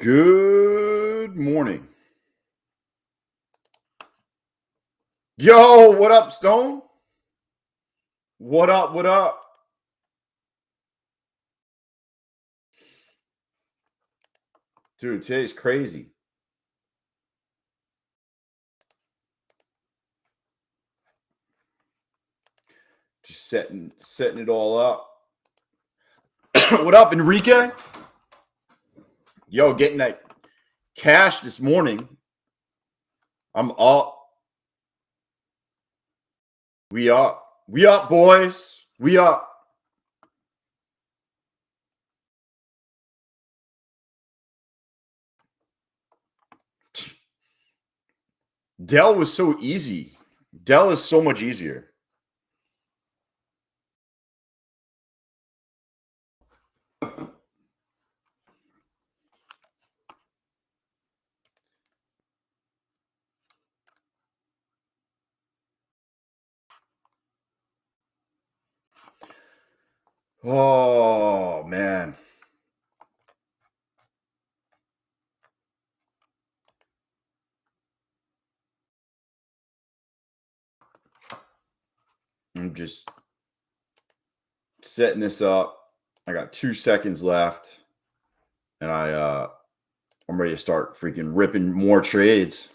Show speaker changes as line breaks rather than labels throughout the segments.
Good morning. Yo, what up, Stone? What up? What up? Dude, today's crazy. Just setting it all up. What up, Enrique? Yo, getting that cash this morning. I'm up. We up. We up, boys. We up. Dell was so easy. Dell is so much easier. Oh, man. I'm just setting this up. I got 2 seconds left. And I'm ready to start freaking ripping more trades.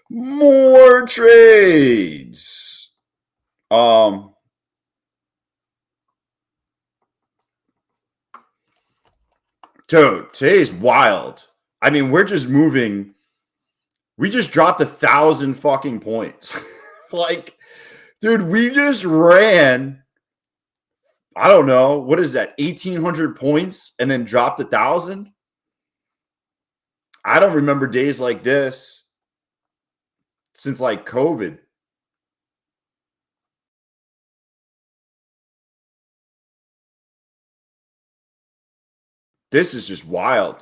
More trades. Dude, today's wild. I mean, we're just moving. We just dropped 1,000 fucking points. Like, dude, we just ran. I don't know. What is that? 1,800 points and then dropped 1,000? I don't remember days like this since like COVID. This is just wild.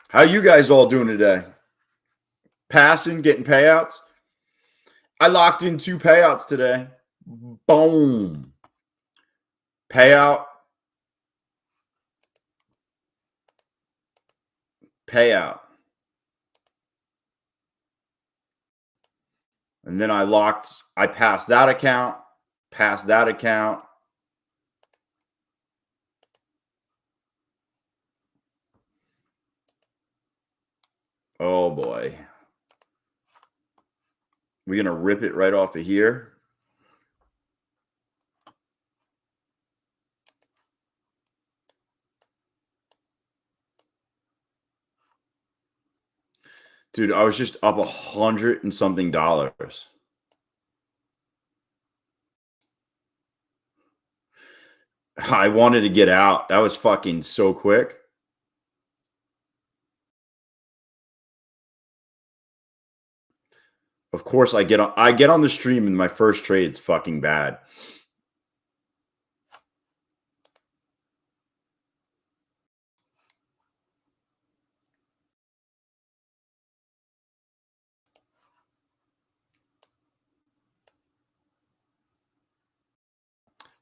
How you guys all doing today? Passing, getting payouts? I locked in 2 payouts today. Boom. Payout. Payout. And then I passed that account, passed that account. Oh boy. We're going to rip it right off of here. Dude, I was just up $100 and something. I wanted to get out. That was fucking so quick. Of course, I get on the stream and my first trade's fucking bad.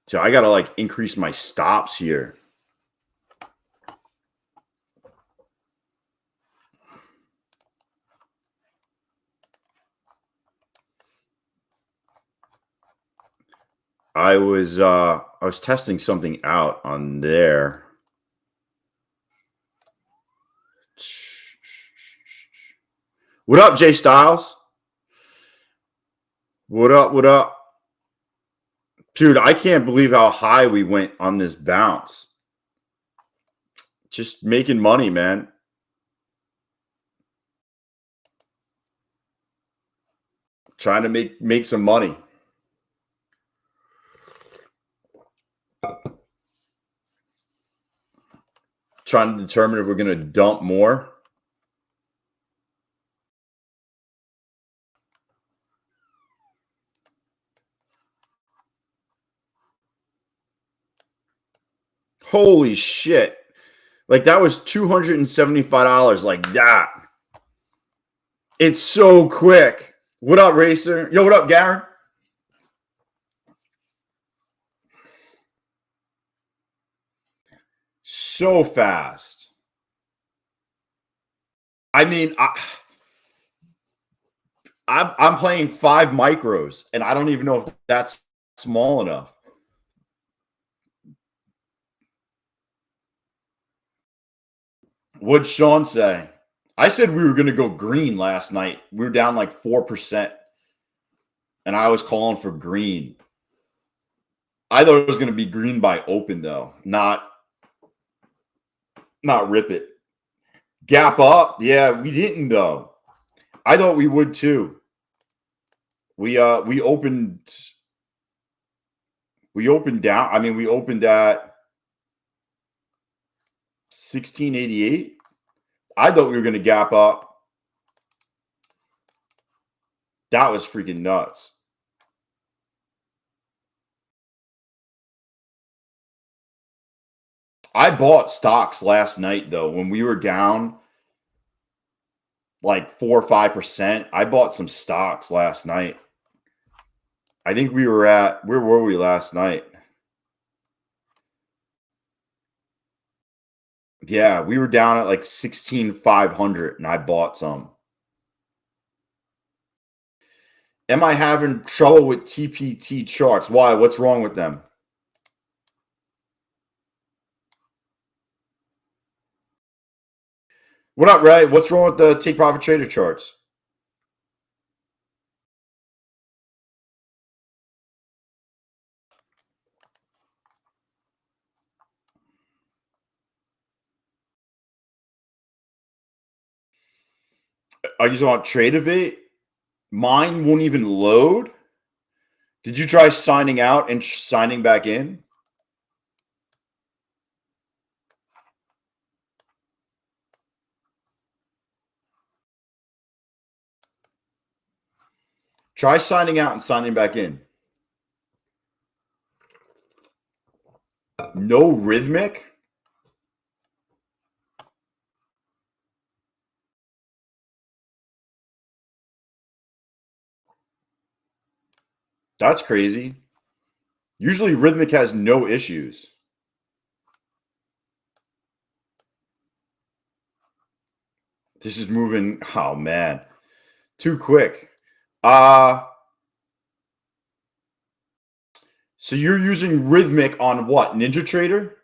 So I got to like increase my stops here. I was testing something out on there. What up, Jay Styles? What up? What up? Dude, I can't believe how high we went on this bounce. Just making money, man. Trying to make some money. Trying to determine if we're going to dump more. Holy shit. Like that was $275 like that. It's so quick. What up, Racer? Yo, what up, Garen? so fast. I mean, I'm playing 5 micros, and I don't even know if that's small enough. What'd Sean say? I said we were going to go green last night. We were down like 4%, and I was calling for green. I thought it was going to be green by open, though, not rip it. Gap up? Yeah, we didn't, though. I thought we would, too. We opened down. I mean, we opened at 1688. I thought we were going to gap up. That was freaking nuts. I bought stocks last night, though, when we were down like 4 or 5%. I bought some stocks last night. I think we were at, where were we last night? Yeah, we were down at like 16,500, and I bought some. Am I having trouble with TPT charts? Why? What's wrong with them? What up, Ray? What's wrong with the take profit trader charts? Are you on Tradeovate? Mine won't even load. Did you try signing out and signing back in? Try signing out and signing back in. No rhythmic? That's crazy. Usually rhythmic has no issues. This is moving. Oh man. Too quick. So you're using rhythmic on what? Ninja Trader?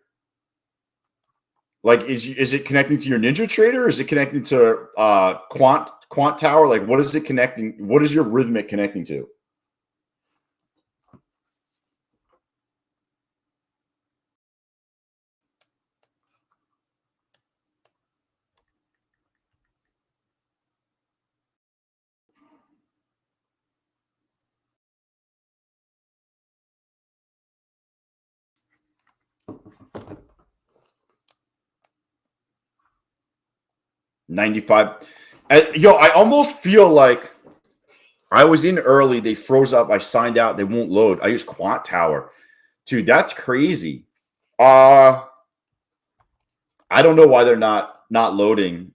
Like is it connecting to your Ninja Trader? Or is it connecting to Quant Tower? Like what is it connecting? What is your rhythmic connecting to? $95. I almost feel like I was in early. They froze up. I signed out. They won't load. I use Quant Tower. Dude, that's crazy. I don't know why they're not loading.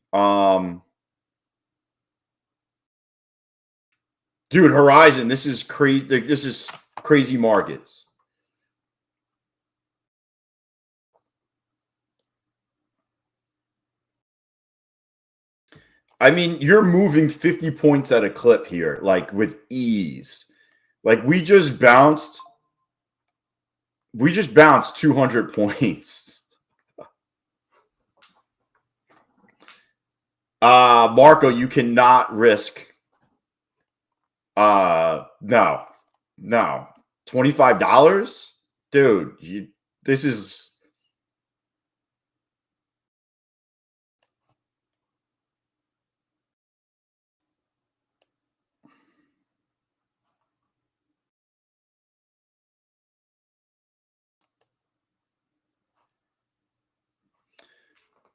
Dude, Horizon, this is crazy. This is crazy markets. I mean, you're moving 50 points at a clip here, like with ease. Like we just bounced 200 points. Marco, you cannot risk. No. $25? Dude, this is.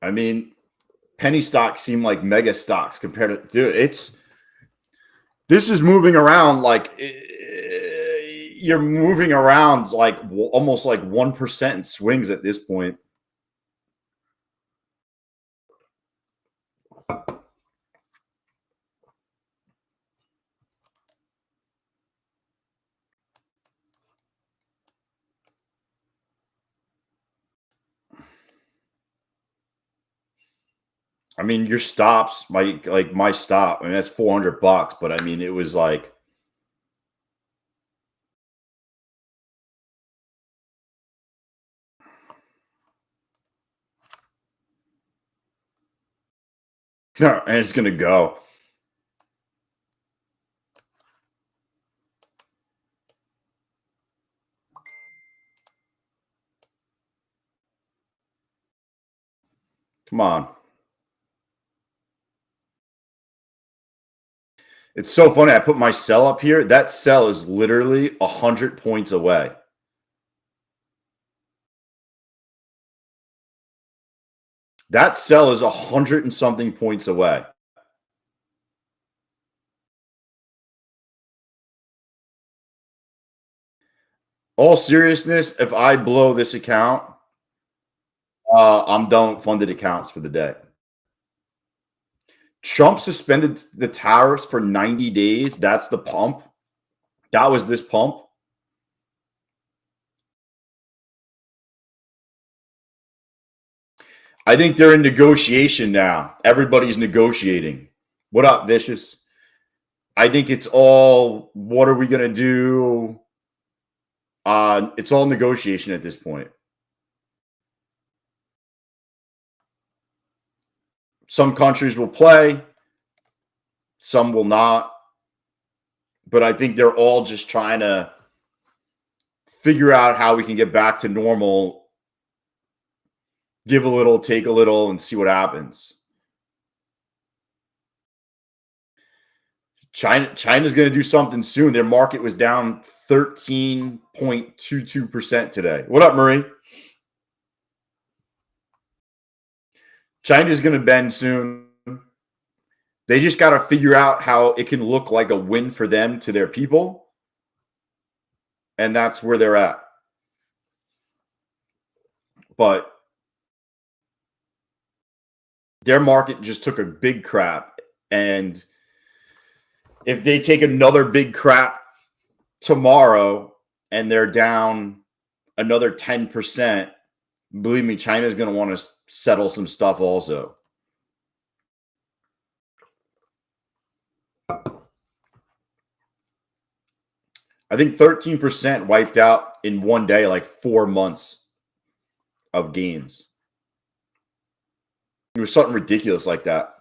I mean, penny stocks seem like mega stocks compared to, dude, this is moving around like you're moving around like almost like 1% in swings at this point. I mean, your stops, my stop. I mean, that's $400, but I mean, it was like and it's gonna go. Come on. It's so funny. I put my sell up here. That sell is literally 100 points away. That sell is 100 and something points away. All seriousness, if I blow this account, I'm done with funded accounts for the day. Trump suspended the tariffs for 90 days. That's the pump. That was this pump. I think they're in negotiation now. Everybody's negotiating. What up, Vicious? I think it's all, what are we going to do? It's all negotiation at this point. Some countries will play, some will not. But I think they're all just trying to figure out how we can get back to normal, give a little, take a little, and see what happens. China's going to do something soon. Their market was down 13.22% today. What up, Marie? China's going to bend soon. They just got to figure out how it can look like a win for them to their people. And that's where they're at. But their market just took a big crap. And if they take another big crap tomorrow and they're down another 10%, believe me, China's going to want to settle some stuff also. I think 13% wiped out in one day, like 4 months of gains. It was something ridiculous like that.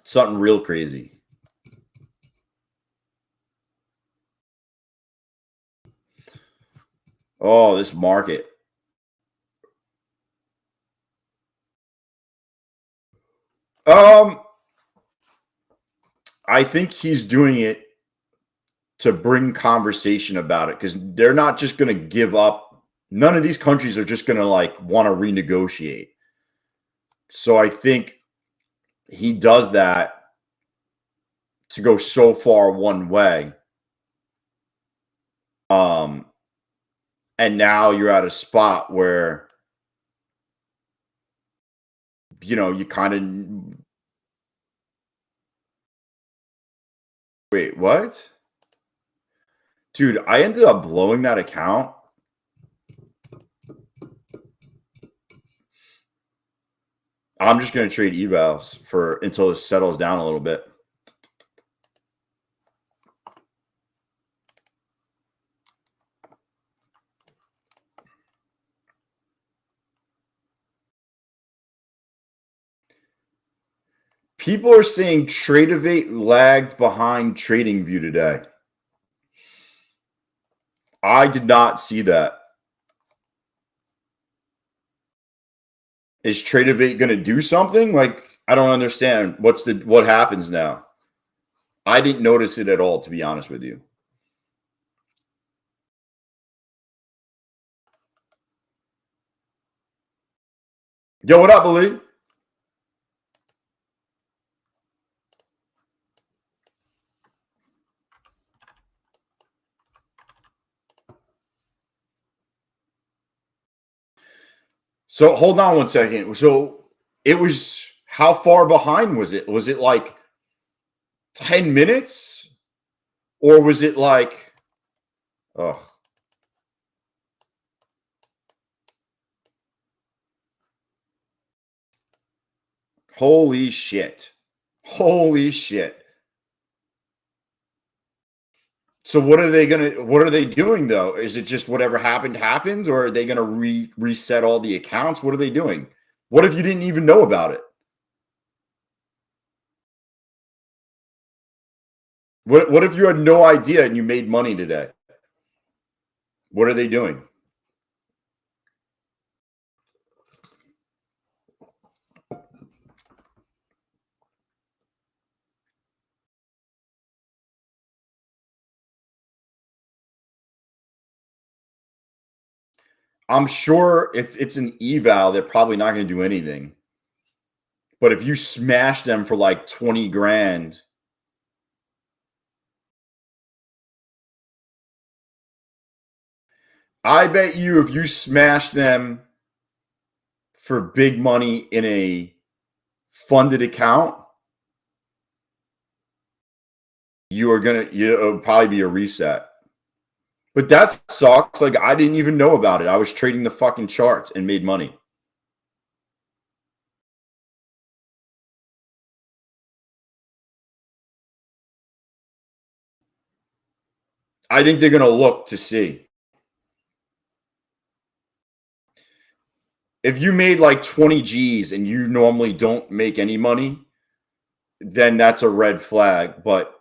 Something real crazy. Oh, this market. I think he's doing it to bring conversation about it because they're not just going to give up. None of these countries are just going to like want to renegotiate. So I think he does that to go so far one way. And now you're at a spot where, you know, you kind of wait, what? Dude, I ended up blowing that account. I'm just going to trade evals for until it settles down a little bit. People are saying Tradeovate lagged behind TradingView today. I did not see that. Is Tradeovate going to do something? Like, I don't understand. What happens now? I didn't notice it at all, to be honest with you. Yo, what up, Ali? So hold on one second. So it was, how far behind was it? Was it like 10 minutes? Or was it like, oh, Holy shit. Holy shit. So what are they doing though? Is it just whatever happened happens, or are they gonna reset all the accounts? What are they doing? What if you didn't even know about it? What if you had no idea and you made money today? What are they doing? I'm sure if it's an eval, they're probably not going to do anything. But if you smash them for like 20 grand, I bet you if you smash them for big money in a funded account, it'll probably be a reset. But that sucks. Like, I didn't even know about it. I was trading the fucking charts and made money. I think they're going to look to see. If you made like 20 G's and you normally don't make any money, then that's a red flag. But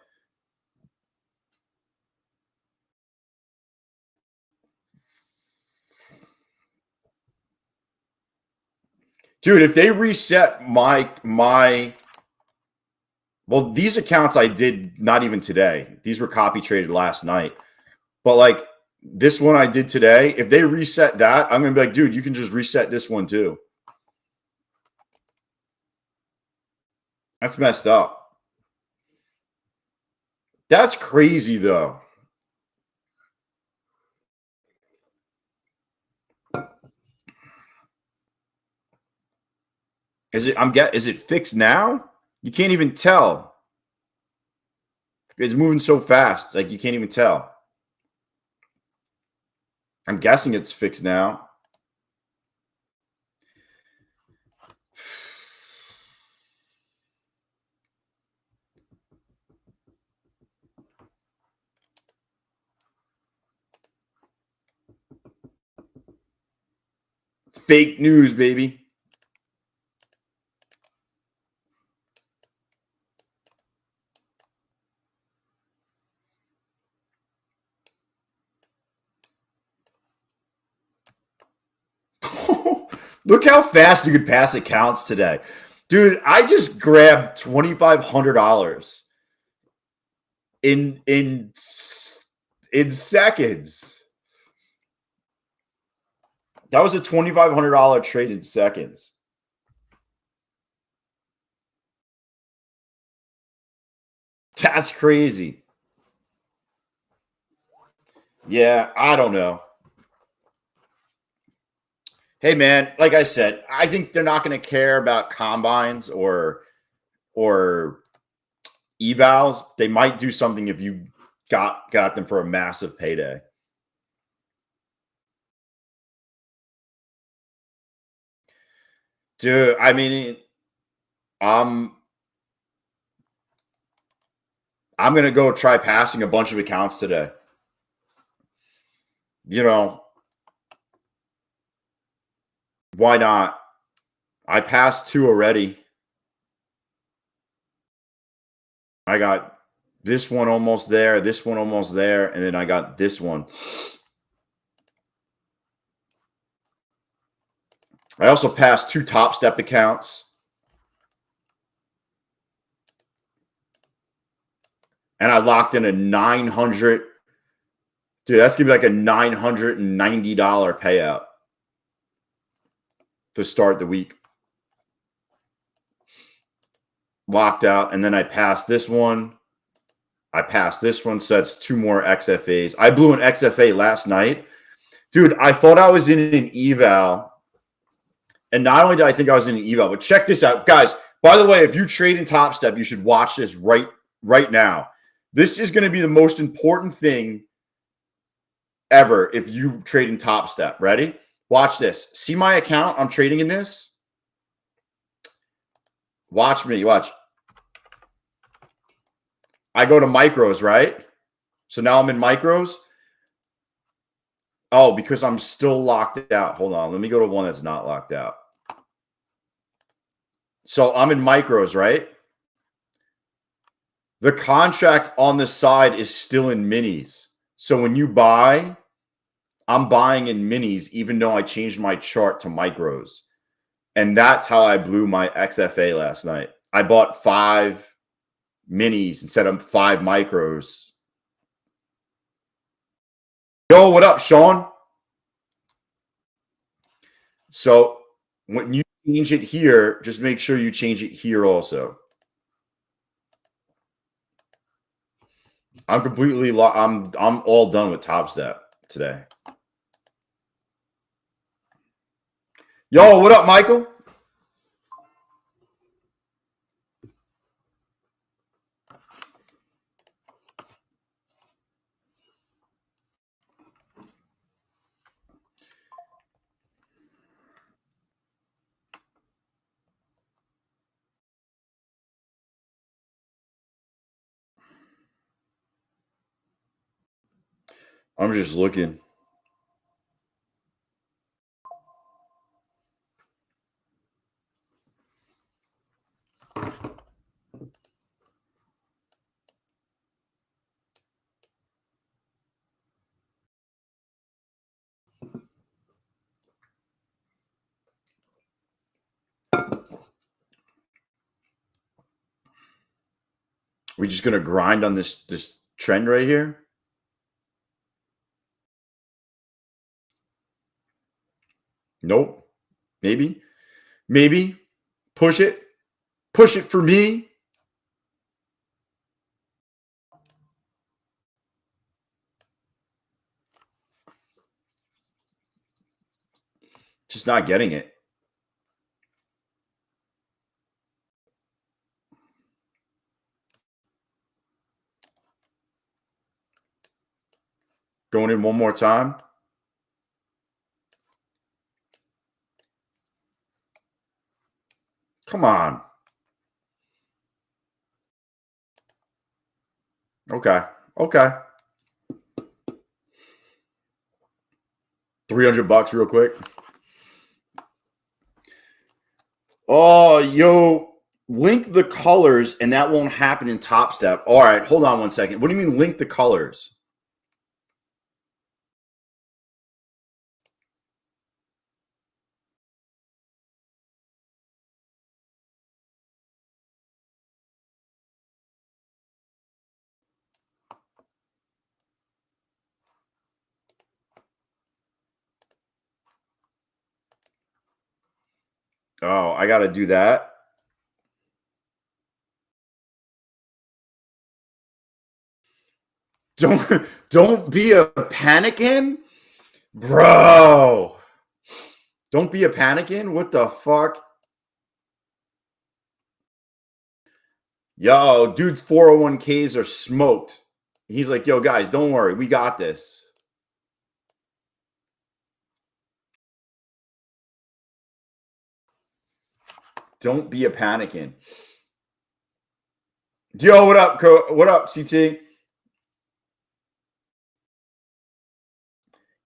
dude, if they reset well, these accounts I did not even today. These were copy traded last night. But like this one I did today, if they reset that, I'm going to be like, dude, you can just reset this one too. That's messed up. That's crazy though. Is it fixed now? You can't even tell. It's moving so fast, like you can't even tell. I'm guessing it's fixed now. Fake news, baby. Look how fast you could pass accounts today. Dude, I just grabbed $2,500 in seconds. That was a $2,500 trade in seconds. That's crazy. Yeah, I don't know. Hey man, like I said, I think they're not going to care about combines or evals. They might do something if you got them for a massive payday. Dude, I mean, I'm going to go try passing a bunch of accounts today. You know, why not? I passed 2 already. I got this one almost there, this one almost there, and then I got this one. I also passed 2 Top Step accounts. And I locked in a 900. Dude, that's going to be like a $990 payout to start the week. Locked out. And then I passed this one. I passed this one. So that's 2 more XFAs. I blew an XFA last night. Dude, I thought I was in an eval. And not only did I think I was in an eval, but check this out. Guys, by the way, if you trade in Top Step, you should watch this right now. This is going to be the most important thing ever if you trade in Top Step. Ready? Watch this. See my account? I'm trading in this. Watch me. Watch. I go to micros, right? So now I'm in micros. Oh, because I'm still locked out. Hold on. Let me go to one that's not locked out. So I'm in micros, right? The contract on the side is still in minis. So when you buy, I'm buying in minis, even though I changed my chart to micros. And that's how I blew my XFA last night. I bought 5 minis instead of 5 micros. Yo, what up, Sean? So when you change it here, just make sure you change it here also. I'm completely I'm all done with Top Step today. Yo, what up, Michael? I'm just looking. We're just gonna grind on this trend right here. Nope. Maybe. Push it. Push it for me. Just not getting it. Going in one more time. Come on. Okay. 300 bucks real quick. Oh, yo, link the colors and that won't happen in Top Step. All right, hold on one second. What do you mean link the colors? Oh, I got to do that. Don't be a panicking, bro. Don't be a panicking. What the fuck? Yo, dude's 401ks are smoked. He's like, yo, guys, don't worry. We got this. Don't be a panicking. Yo, what up, what up, CT?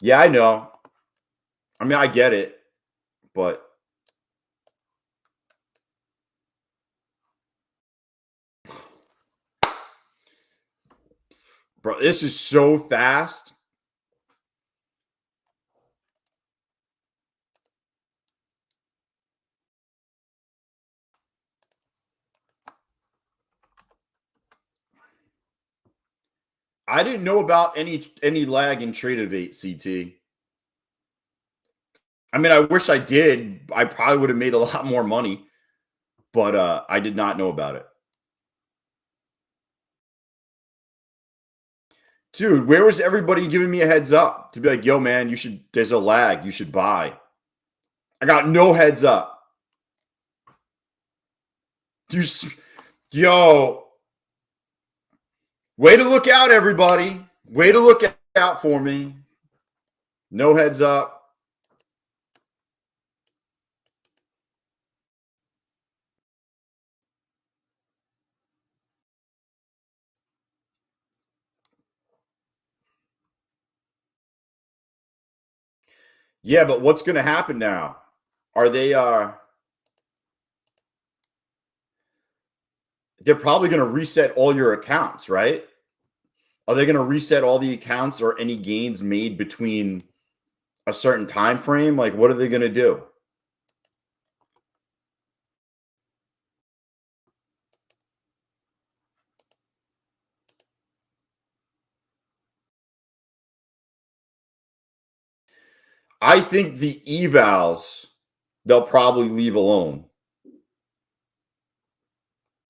Yeah, I know. I mean, I get it, but bro, this is so fast. I didn't know about any lag in Tradeovate, CT. I mean, I wish I did. I probably would have made a lot more money, but I did not know about it. Dude, where was everybody giving me a heads up to be like, yo, man, you should, there's a lag, you should buy. I got no heads up. Yo, way to look out, everybody. Way to look out for me. No heads up. Yeah, but what's going to happen now? Are they they're probably going to reset all your accounts, right? Are they going to reset all the accounts or any gains made between a certain time frame? Like, what are they going to do? I think the evals they'll probably leave alone.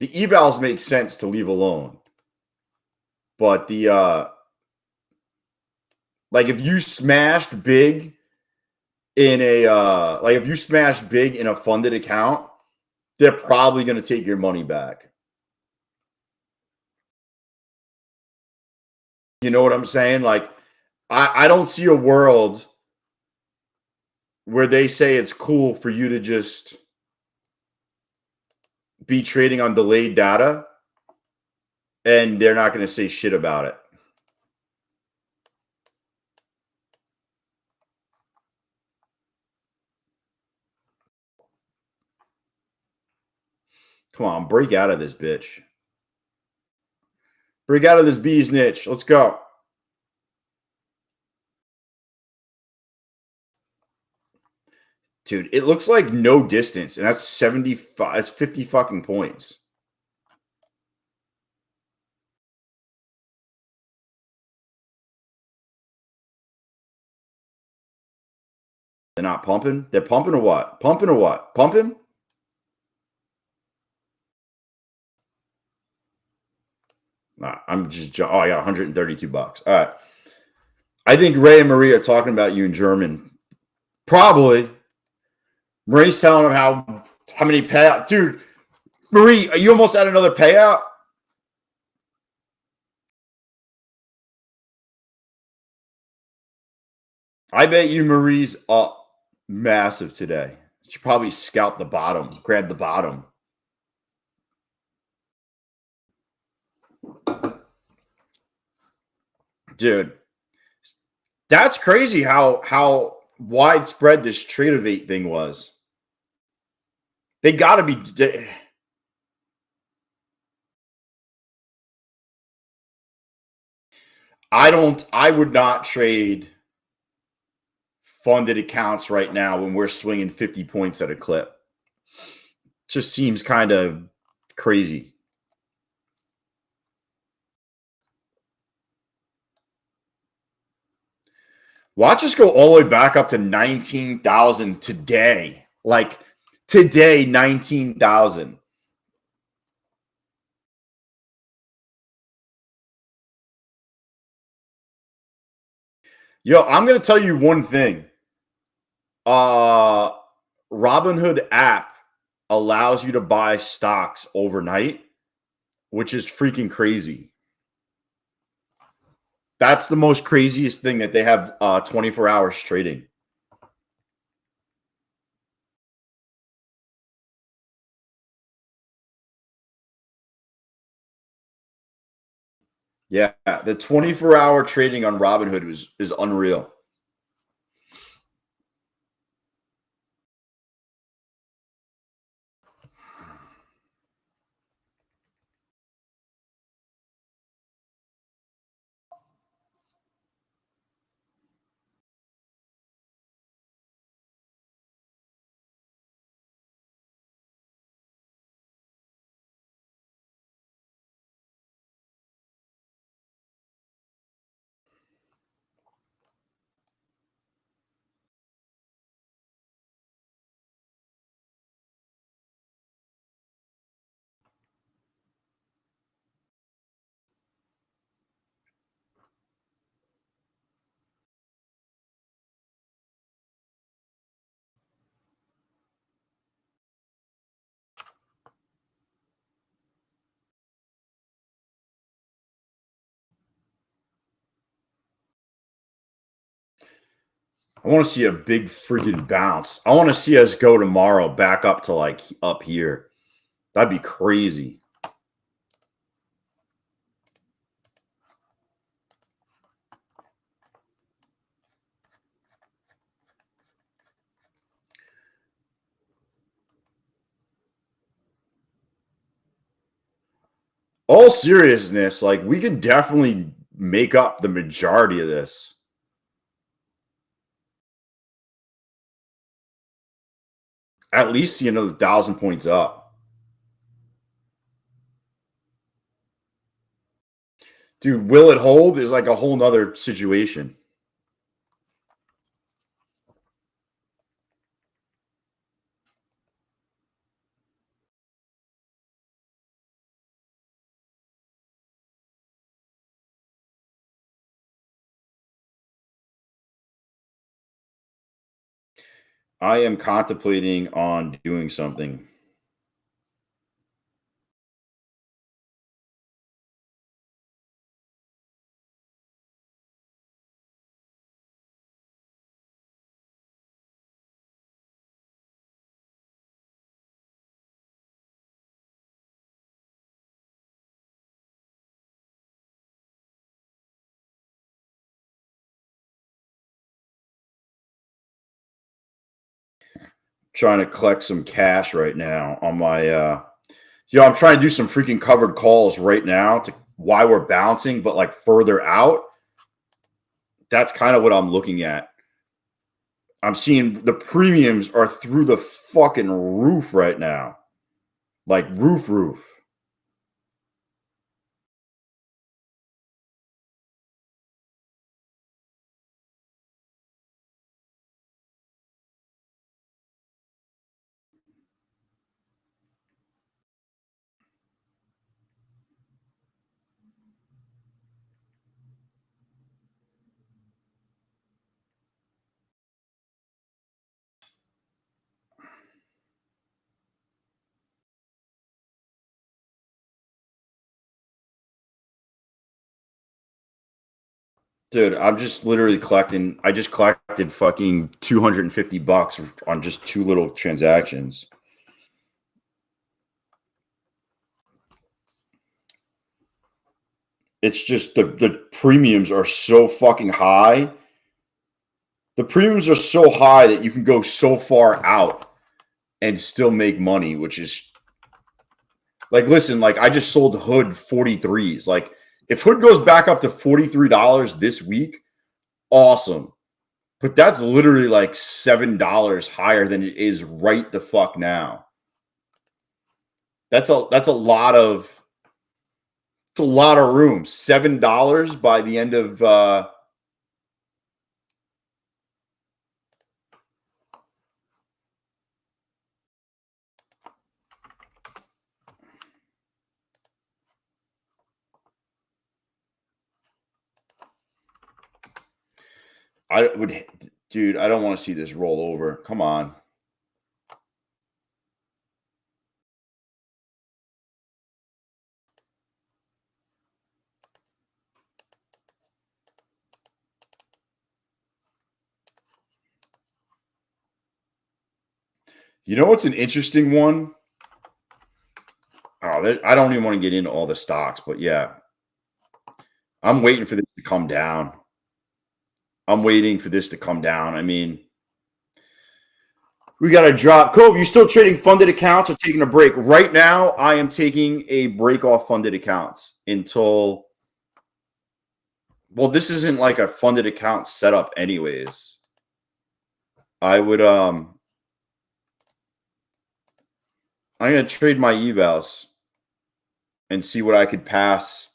The evals make sense to leave alone. But the like if you smashed big in a like if you smashed big in a funded account, they're probably going to take your money back. You know what I'm saying? Like I don't see a world where they say it's cool for you to just be trading on delayed data and they're not going to say shit about it. Come on, break out of this bitch. Break out of this bee's niche. Let's go. Dude, it looks like no distance, and that's 75. That's 50 fucking points. They're not pumping? They're pumping or what? Pumping or what? Pumping? Nah, I'm just, oh, I got 132 bucks. All right. I think Ray and Marie are talking about you in German. Probably. Marie's telling them how many payout. Dude, Marie, are you almost at another payout? I bet you Marie's up massive today. She probably scalped the bottom, grabbed the bottom. Dude, that's crazy how widespread this trade of 8 thing was. They got to be. I would not trade funded accounts right now when we're swinging 50 points at a clip. Just seems kind of crazy. Watch us go all the way back up to 19,000 today. Like today, 19,000. Yo, I'm going to tell you one thing. Robinhood app allows you to buy stocks overnight, which is freaking crazy. That's the most craziest thing that they have 24 hours trading. Yeah, the 24-hour trading on Robinhood is unreal. I want to see a big freaking bounce. I want to see us go tomorrow back up to like up here. That'd be crazy. all seriousness, like we can definitely make up the majority of this. At least see another 1,000 points up. Dude, will it hold is like a whole nother situation. I am contemplating on doing something. Trying to collect some cash right now on my I'm trying to do some freaking covered calls right now to why we're bouncing, but like further out. That's kind of what I'm looking at. I'm seeing the premiums are through the fucking roof right now. Like roof. Dude, I'm just literally collecting. I just collected fucking $250 on just two little transactions. It's just the premiums are so fucking high. The premiums are so high that you can go so far out and still make money, which is like, listen, like I just sold Hood 43s. Like, if Hood goes back up to $43 this week, awesome. But that's literally like $7 higher than it is right the fuck now. That's a lot of it's a lot of room. $7 by the end of I would dude, I don't want to see this roll over. Come on. You know what's an interesting one? Oh, I don't even want to get into all the stocks, but yeah, I'm waiting for this to come down. I'm waiting for this to come down. I mean, we got to drop. Cove, you still trading funded accounts or taking a break? Right now, I am taking a break off funded accounts until. Well, this isn't like a funded account setup, anyways. I would I'm gonna trade my evals and see what I could pass.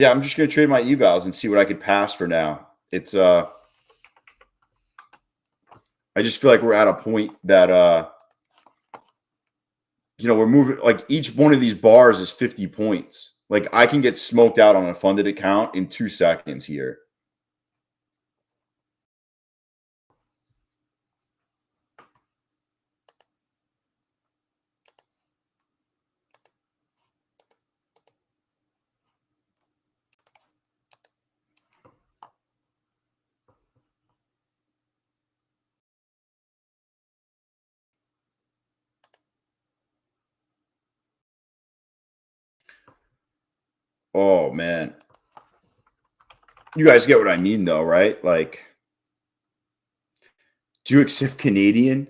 Yeah, I'm just gonna trade my evals and see what I could pass for now. It's I just feel like we're at a point that we're moving, like each one of these bars is 50 points. Like I can get smoked out on a funded account in 2 seconds here. Oh man. You guys get what I mean though, right? Like, do you accept Canadian?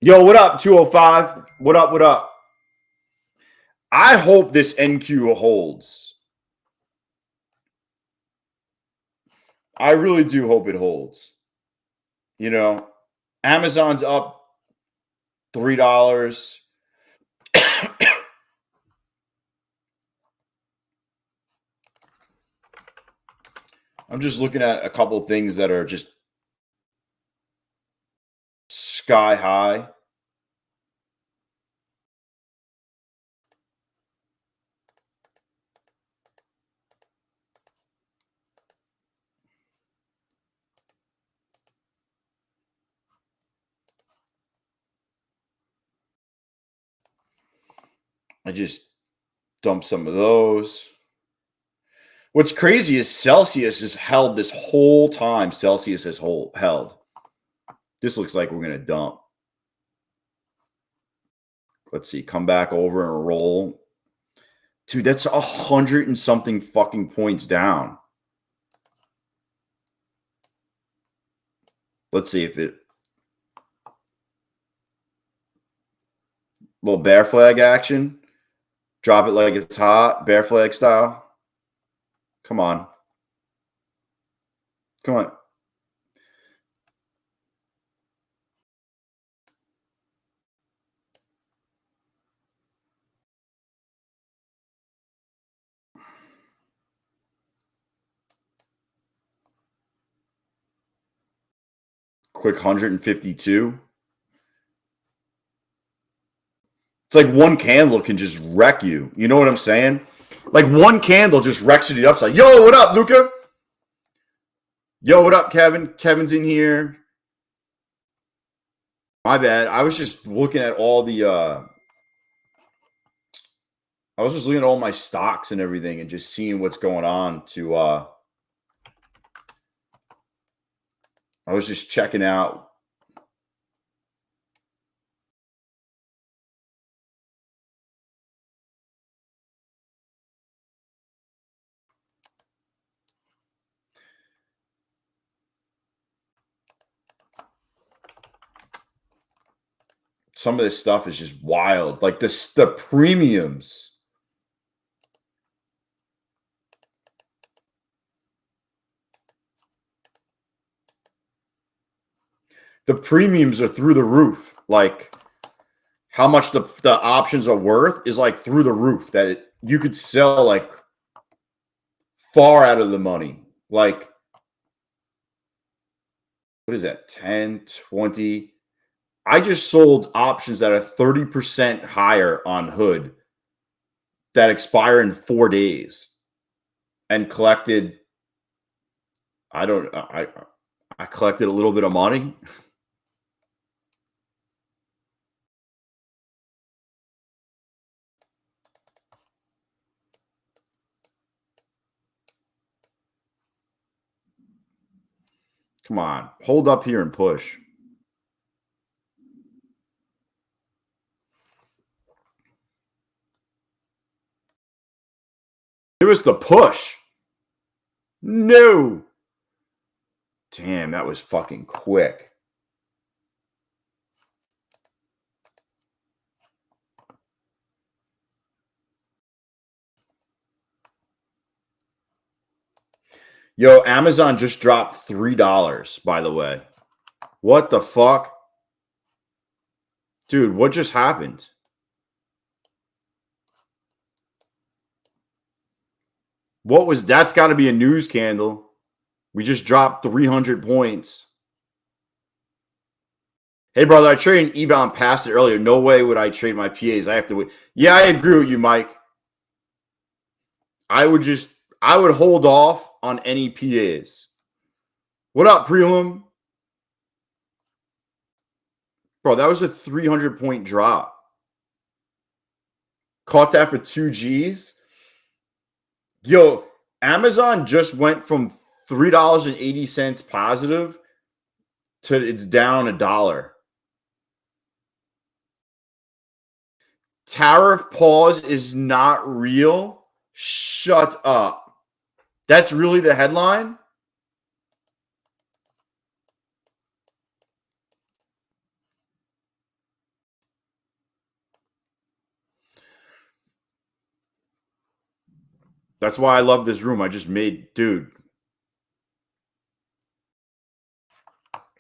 Yo, what up, 205? What up, what up? I hope this NQ holds. I really do hope it holds. You know, Amazon's up $3. I'm just looking at a couple of things that are just sky high. I just dumped some of those. What's crazy is Celsius has held this whole time. Celsius has held. This looks like we're going to dump. Let's see. Come back over and roll. Dude, that's 100 and something fucking points down. Let's see if it... Little bear flag action. Drop it like it's hot. Bear flag style. Come on. Come on. Quick 152. It's like one candle can just wreck you. You know what I'm saying? Like one candle just wrecks you to the upside. Yo, what up, Luca? Yo, what up, Kevin? Kevin's in here. My bad. I was just looking at all the I was just looking at all my stocks and everything and just seeing what's going on to I was just checking out. Some of this stuff is just wild. Like the premiums. The premiums are through the roof. Like how much the options are worth is like through the roof, that you could sell like far out of the money. Like, what is that? 10, 20. I just sold options that are 30% higher on Hood that expire in 4 days and collected. I collected a little bit of money. Come on, hold up here and push. It was the push. No. Damn, that was fucking quick. Yo, Amazon just dropped $3, by the way. What the fuck? Dude, what just happened? What was that's got to be a news candle. We just dropped 300 points. Hey, brother, I traded an eval and passed it earlier. No way would I trade my PAs. I have to wait. Yeah, I agree with you, Mike. I would hold off on any PAs. What up, Prelim? Bro, that was a 300-point drop. Caught that for 2 Gs. Yo, Amazon just went from $3.80 positive to it's down $1. Tariff pause is not real. Shut up. That's really the headline? That's why I love this room. I just made, dude.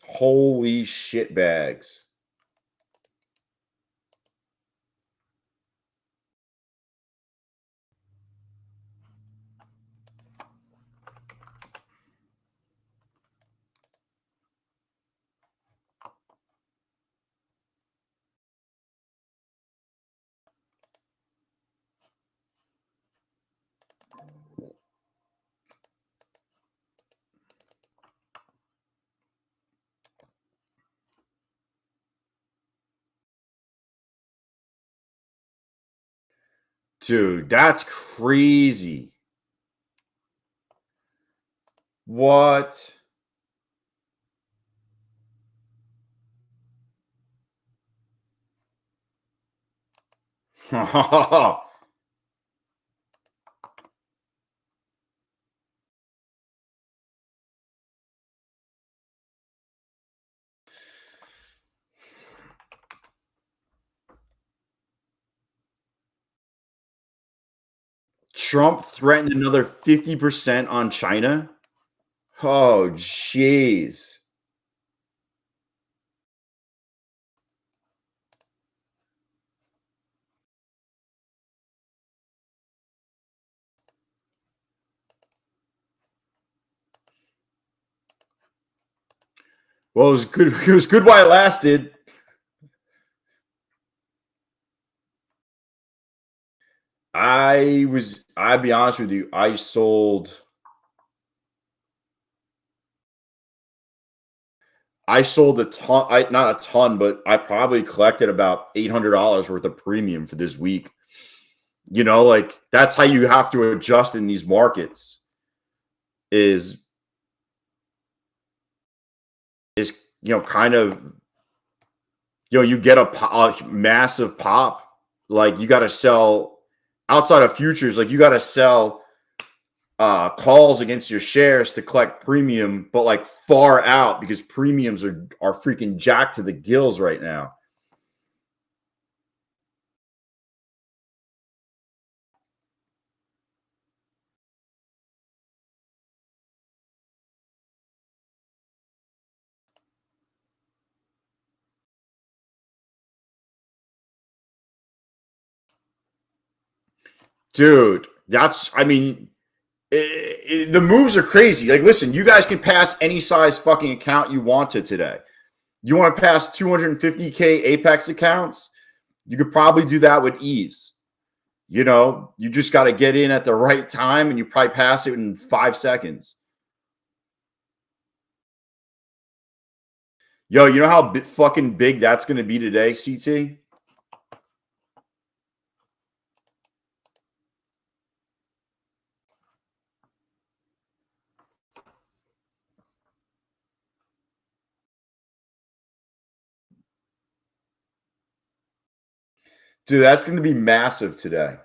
Holy shit bags. Dude, that's crazy. What? Trump threatened another 50% on China? Oh, jeez. Well, it was good. It was good while it lasted. I'll be honest with you, I sold a ton, not a ton, but I probably collected about $800 worth of premium for this week. You know, like that's how you have to adjust in these markets is kind of, you get a massive pop, like you got to sell outside of futures, like you got to sell calls against your shares to collect premium, but like far out because premiums are freaking jacked to the gills right now. Dude, the moves are crazy. Like, listen, you guys can pass any size fucking account you want to today. You want to pass 250K Apex accounts? You could probably do that with ease. You just got to get in at the right time and you probably pass it in 5 seconds. Yo, you know how fucking big that's going to be today, CT? Dude, that's going to be massive today.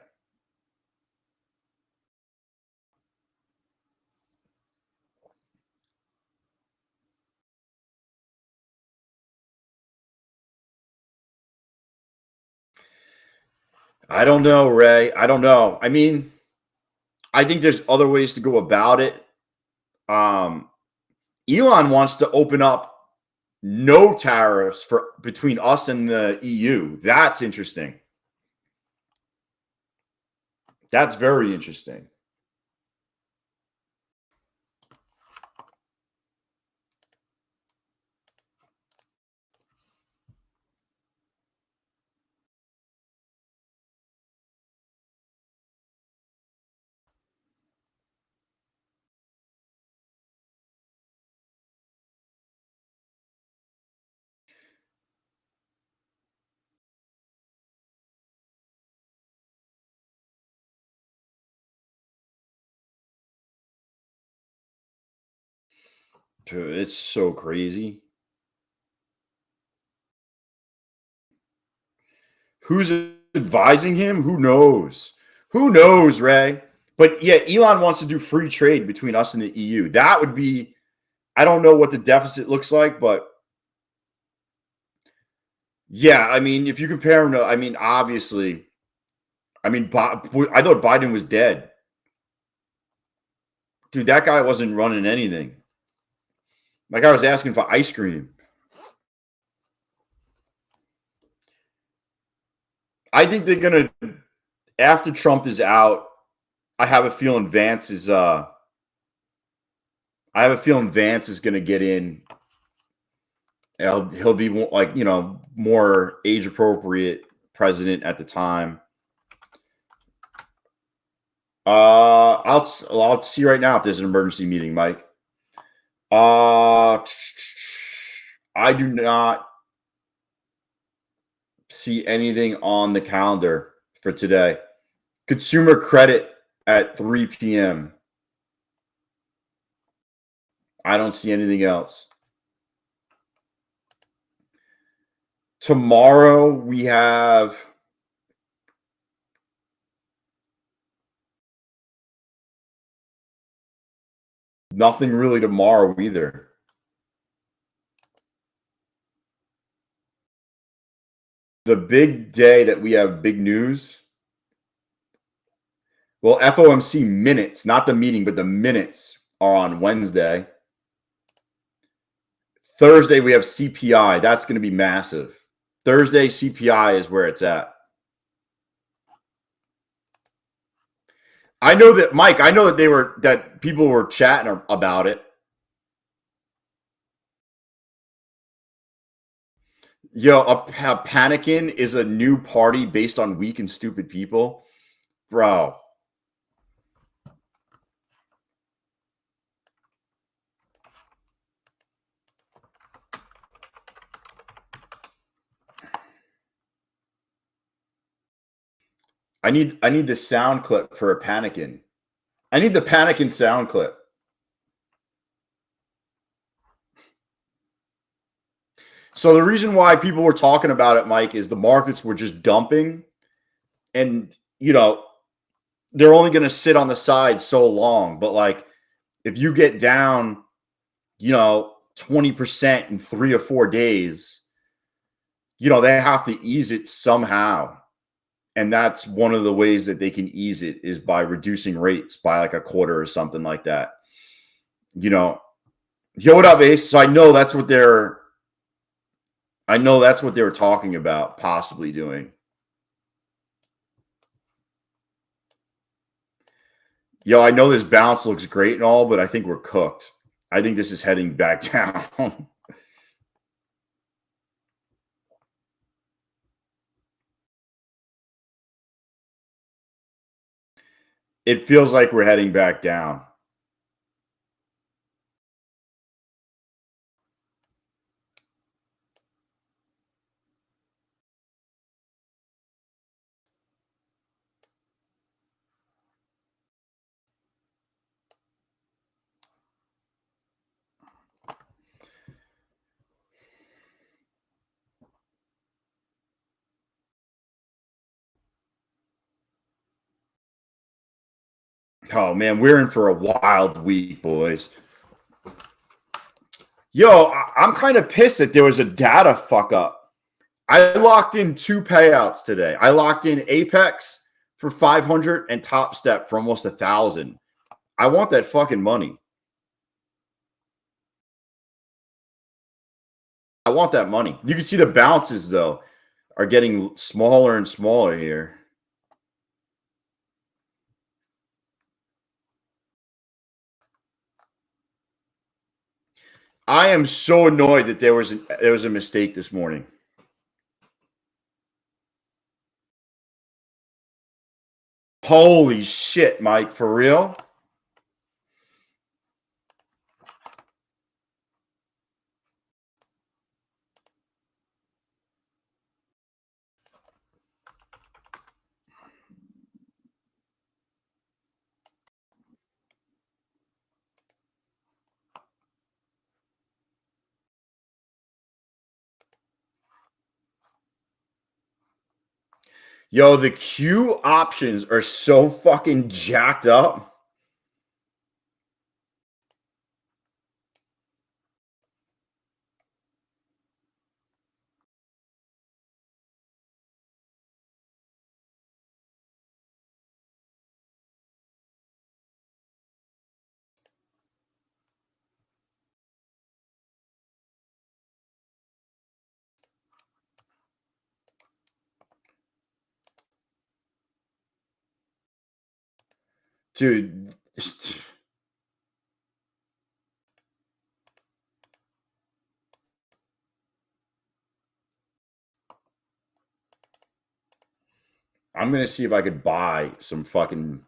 I don't know, Ray. I don't know. I mean, I think there's other ways to go about it. Elon wants to open up no tariffs for between us and the EU. That's interesting. That's very interesting. Dude, it's so crazy. Who's advising him? Who knows? Who knows, Ray? But yeah, Elon wants to do free trade between us and the EU. That would be, I don't know what the deficit looks like, but yeah, I mean, if you compare him to, I mean, obviously, I mean, I thought Biden was dead. Dude, that guy wasn't running anything. That guy was asking for ice cream. I think they're gonna, after Trump is out, I have a feeling Vance is gonna get in. He'll be like, more age appropriate president at the time. I'll see right now if there's an emergency meeting, Mike. I do not see anything on the calendar for today. Consumer credit at 3 p.m. I don't see anything else. Tomorrow we have nothing really tomorrow either. The big day that we have big news. Well, FOMC minutes, not the meeting, but the minutes are on Wednesday. Thursday, we have CPI. That's going to be massive. Thursday, CPI is where it's at. I know that, Mike, I know that people were chatting about it. Yo, a Panicking is a new party based on weak and stupid people. Bro. I need the sound clip for a Panicking. I need the Panicking sound clip. So the reason why people were talking about it, Mike, is the markets were just dumping. And, they're only going to sit on the side so long. But, like, if you get down, 20% in 3 or 4 days, they have to ease it somehow. And that's one of the ways that they can ease it is by reducing rates by like a quarter or something like that. Yo, what up, Ace? So I know that's what they were talking about possibly doing. Yo, I know this bounce looks great and all, but I think we're cooked. I think this is heading back down. It feels like we're heading back down. Oh, man, we're in for a wild week, boys. Yo, I'm kind of pissed that there was a data fuck up. I locked in 2 payouts today. I locked in Apex for 500 and Top Step for almost 1,000. I want that fucking money. I want that money. You can see the bounces, though, are getting smaller and smaller here. I am so annoyed that there was a mistake this morning. Holy shit, Mike, for real? Yo, the Q options are so fucking jacked up. Dude. I'm going to see if I could buy some fucking.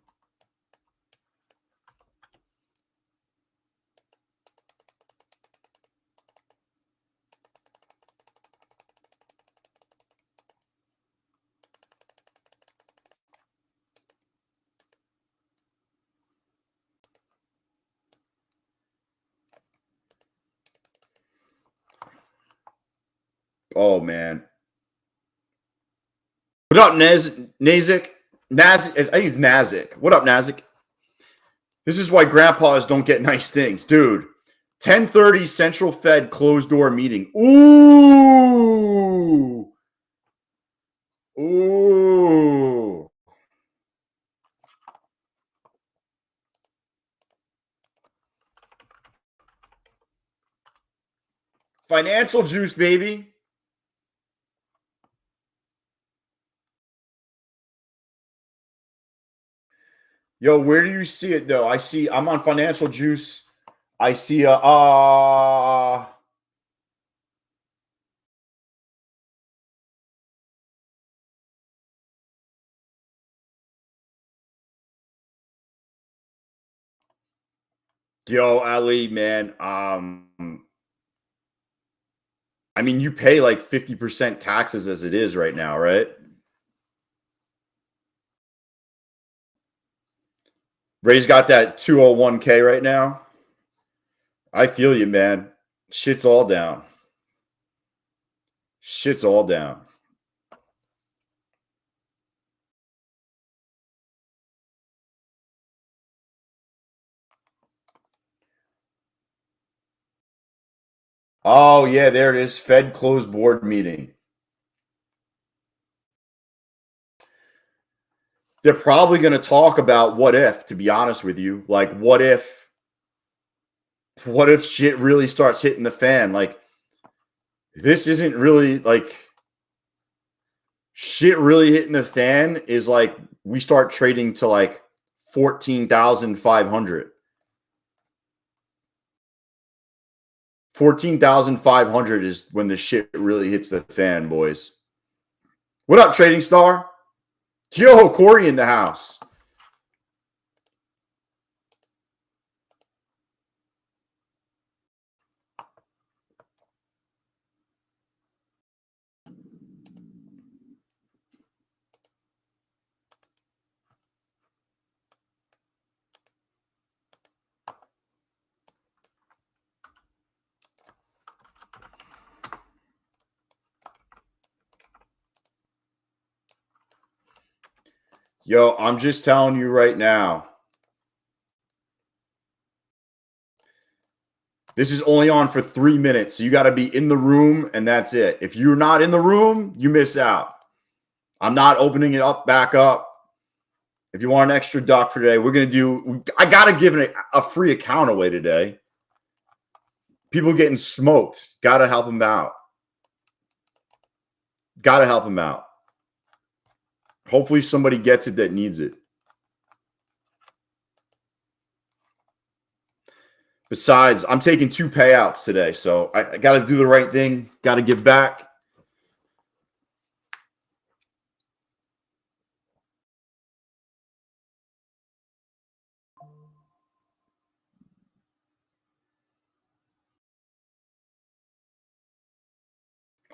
Oh, man. What up, Nazik? I think it's Nazik. What up, Nazik? This is why grandpas don't get nice things. Dude, 10:30 Central Fed closed door meeting. Ooh. Ooh. Financial juice, baby. Yo, where do you see it though? I'm on financial juice. I see yo, Ali, man. I mean, you pay like 50% taxes as it is right now, right? Ray's got that 201k right now. I feel you, man. Shit's all down. Shit's all down. Oh, yeah, there it is. Fed closed board meeting. They're probably going to talk about what if, to be honest with you. Like, what if shit really starts hitting the fan? Like, this isn't really like shit really hitting the fan is like we start trading to like 14,500. 14,500 is when the shit really hits the fan, boys. What up, Trading Star? Yo, Corey in the house. Yo, I'm just telling you right now. This is only on for 3 minutes. So you got to be in the room, and that's it. If you're not in the room, you miss out. I'm not opening it up back up. If you want an extra duck for today, we're going to do. I got to give a free account away today. People getting smoked. Got to help them out. Got to help them out. Hopefully somebody gets it that needs it. Besides, I'm taking 2 payouts today, so I got to do the right thing. Got to give back.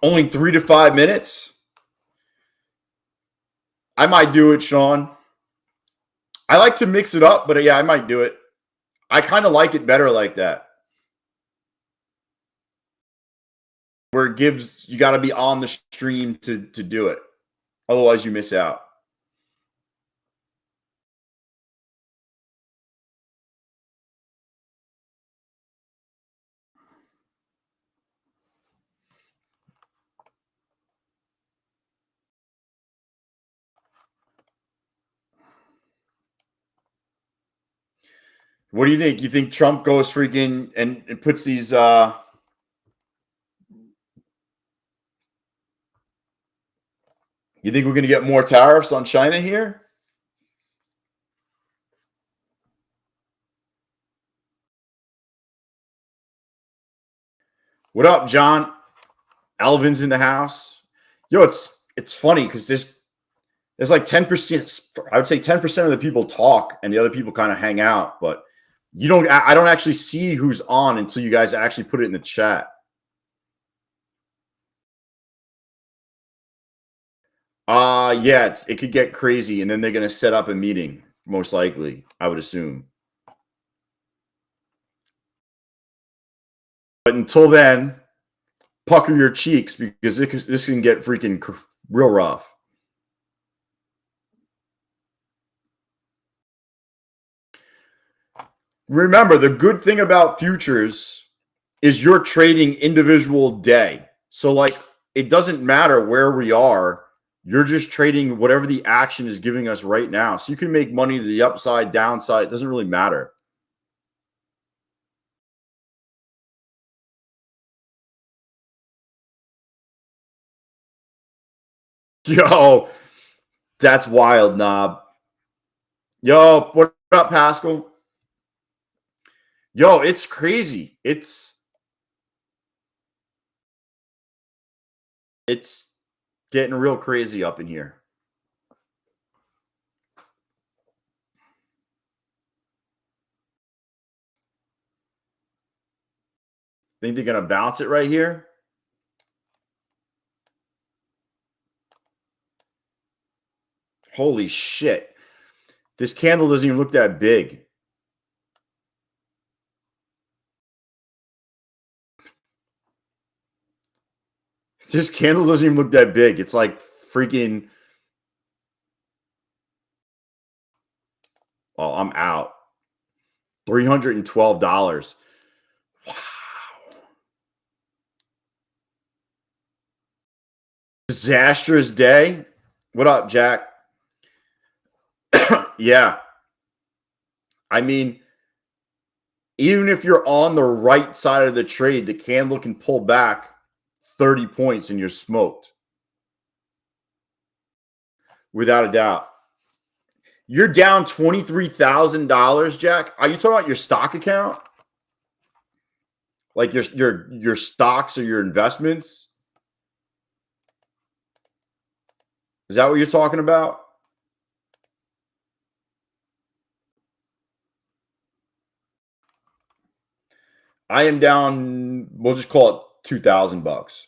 Only 3 to 5 minutes. I might do it, Sean. I like to mix it up, but yeah, I might do it. I kind of like it better like that. Where it gives, you got to be on the stream to do it. Otherwise, you miss out. What do you think? You think Trump goes freaking and puts these you think we're going to get more tariffs on China here? What up, John? Alvin's in the house. Yo, it's funny because there's like 10%. I would say 10% of the people talk and the other people kind of hang out, but I don't actually see who's on until you guys actually put it in the chat. Yeah, it could get crazy, and then they're gonna set up a meeting, most likely, I would assume. But until then, pucker your cheeks because this can get freaking real rough. Remember, the good thing about futures is you're trading individual day. So, like, it doesn't matter where we are. You're just trading whatever the action is giving us right now. So you can make money to the upside, downside. It doesn't really matter. Yo, that's wild, Knob. Yo, what up, Pascal? Yo, it's crazy. It's getting real crazy up in here. Think they're going to bounce it right here? Holy shit. This candle doesn't even look that big. This candle doesn't even look that big. It's like freaking... Oh, I'm out. $312. Wow. Disastrous day. What up, Jack? Yeah. I mean, even if you're on the right side of the trade, the candle can pull back 30 points and you're smoked. Without a doubt. You're down $23,000, Jack. Are you talking about your stock account? Like your stocks or your investments? Is that what you're talking about? I am down, we'll just call it $2,000.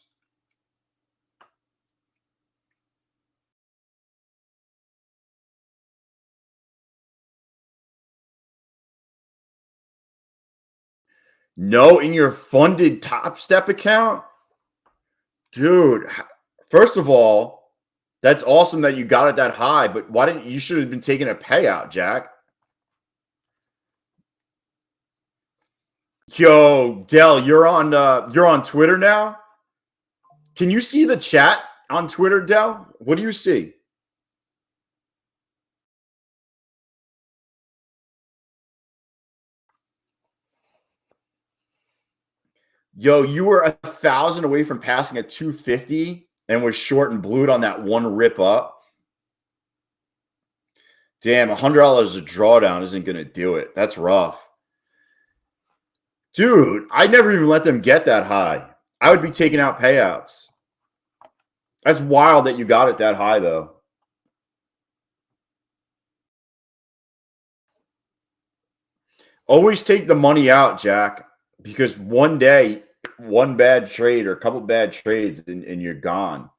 No, in your funded Top Step account? Dude, first of all, that's awesome that you got it that high, but why didn't you should have been taking a payout, Jack? Yo, Dell, you're on Twitter now? Can you see the chat on Twitter, Dell? What do you see? Yo, you were 1,000 away from passing a 250 and was short and blew it on that one rip up. Damn, $100 a drawdown isn't going to do it. That's rough. Dude, I never even let them get that high. I would be taking out payouts. That's wild that you got it that high, though. Always take the money out, Jack, because one day, one bad trade or a couple bad trades and you're gone.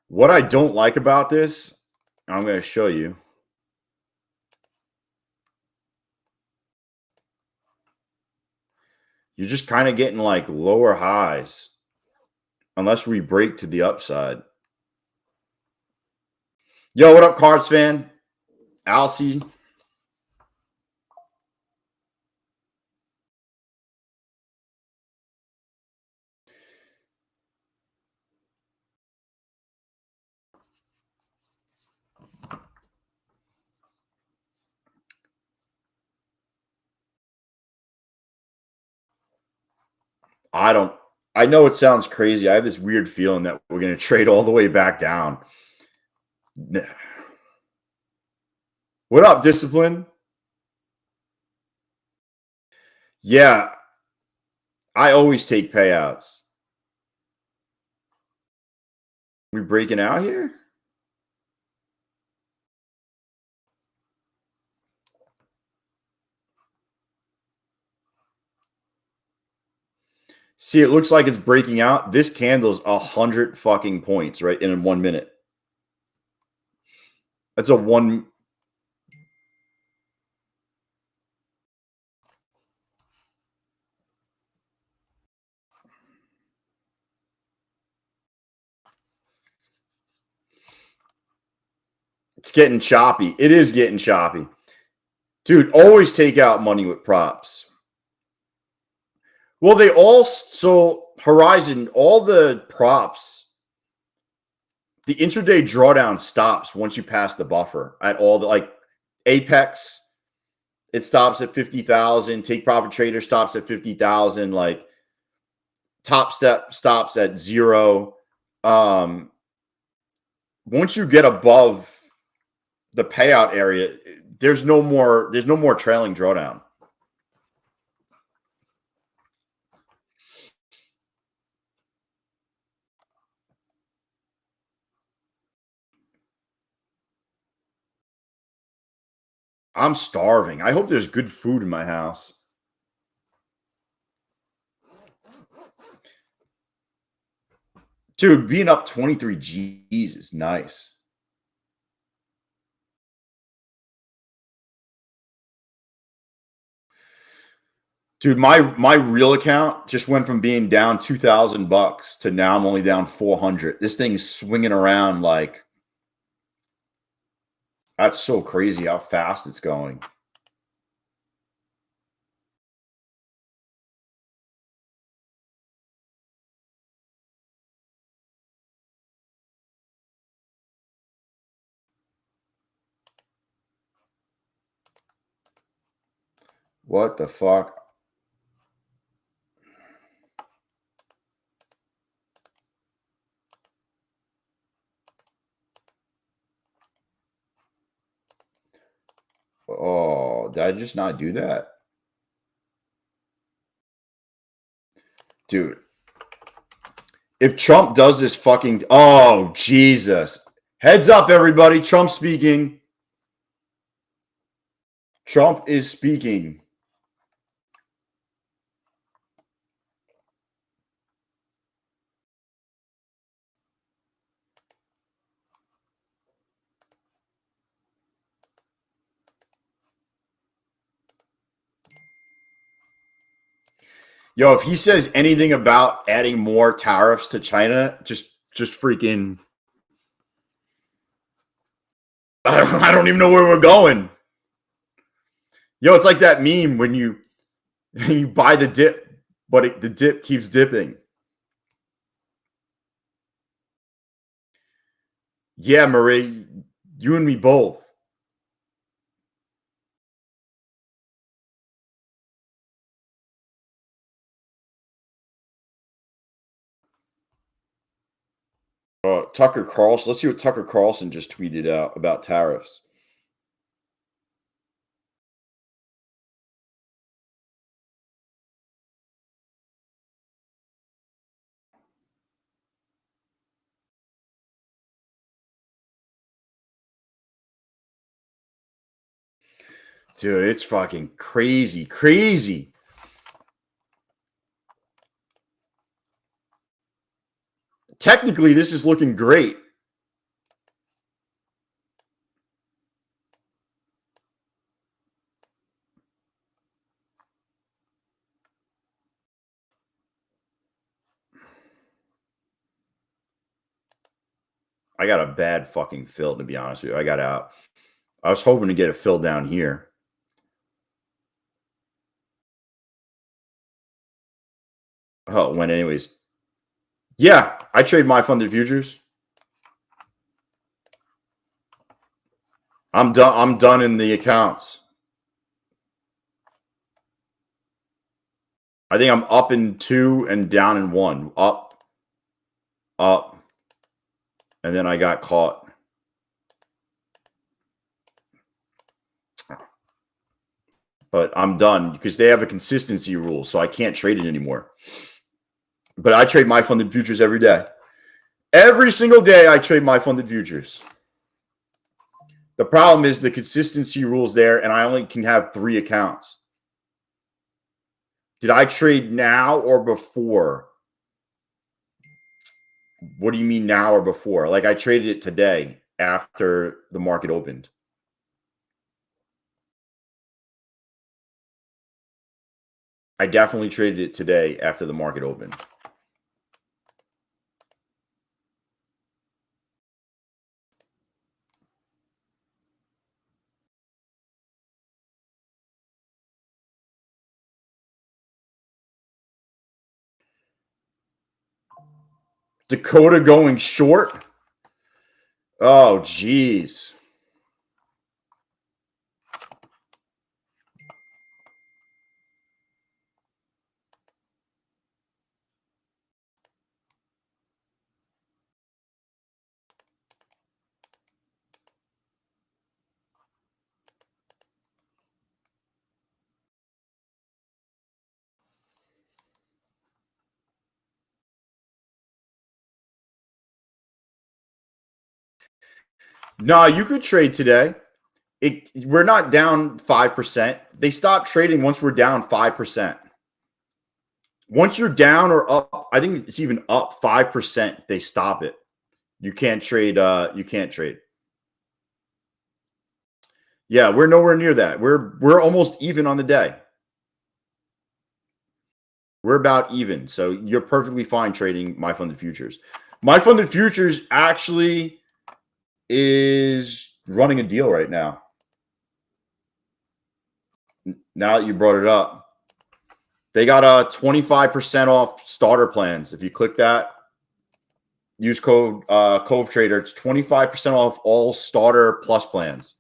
What I don't like about this, I'm going to show you. You're just kind of getting like lower highs unless we break to the upside. Yo, what up, Cards fan? Alcy. I know it sounds crazy. I have this weird feeling that we're going to trade all the way back down. What up, Discipline? Yeah, I always take payouts. We breaking out here? See, it looks like it's breaking out. This candle's 100 fucking points, right? In 1 minute. That's a one. It's getting choppy. It is getting choppy. Dude, always take out money with props. Well, they all, so Horizon, all the props, the intraday drawdown stops once you pass the buffer at all the, like Apex, it stops at 50,000. Take Profit Trader stops at 50,000. Like Top Step stops at 0. Once you get above the payout area, there's no more trailing drawdown. I'm starving. I hope there's good food in my house. Dude, being up 23 G's is nice. Dude, my real account just went from being down $2,000 to now I'm only down 400. This thing's swinging around like, that's so crazy how fast it's going. What the fuck? Oh, did I just not do that? Dude, if Trump does this fucking, oh, Jesus. Heads up, everybody. Trump speaking. Trump is speaking. Yo, if he says anything about adding more tariffs to China, just freaking, I don't even know where we're going. Yo, it's like that meme when you buy the dip, but the dip keeps dipping. Yeah, Marie, you and me both. Tucker Carlson. Let's see what Tucker Carlson just tweeted out about tariffs. Dude, it's fucking crazy, crazy. Technically, this is looking great. I got a bad fucking fill, to be honest with you. I got out. I was hoping to get a fill down here. Oh, it went anyways. Yeah, I trade my funded futures. I'm done. I'm done in the accounts. I think I'm up in 2 and down in 1. Up, up, and then I got caught. but I'm done because they have a consistency rule, so I can't trade it anymore. But I trade my funded futures every day. Every single day I trade my funded futures. The problem is the consistency rule's there, and I only can have 3 accounts. Did I trade now or before? What do you mean now or before? Like I traded it today after the market opened. I definitely traded it today after the market opened. Dakota going short? Oh, geez. No, you could trade today. We're not down 5%. They stop trading once we're down 5%. Once you're down or up, I think it's even up 5%, they stop it. You can't trade. You can't trade. Yeah, we're nowhere near that. We're almost even on the day. We're about even. So you're perfectly fine trading my funded futures. My funded futures actually is running a deal right now. Now that you brought it up, they got a 25% off starter plans. If you click that, use code Cove Trader. It's 25% off all starter plus plans.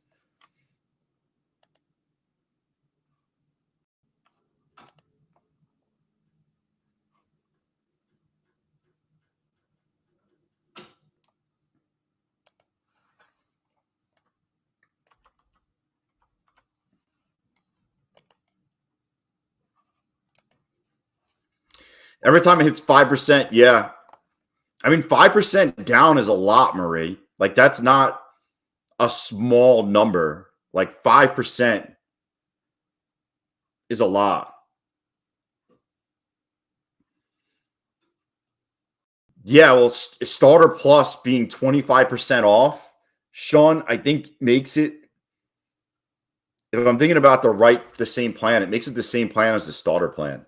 Every time it hits 5%, yeah. I mean, 5% down is a lot, Marie. Like, that's not a small number. Like, 5% is a lot. Yeah, well, starter plus being 25% off, Sean, I think makes it, if I'm thinking about the same plan, it makes it the same plan as the starter plan.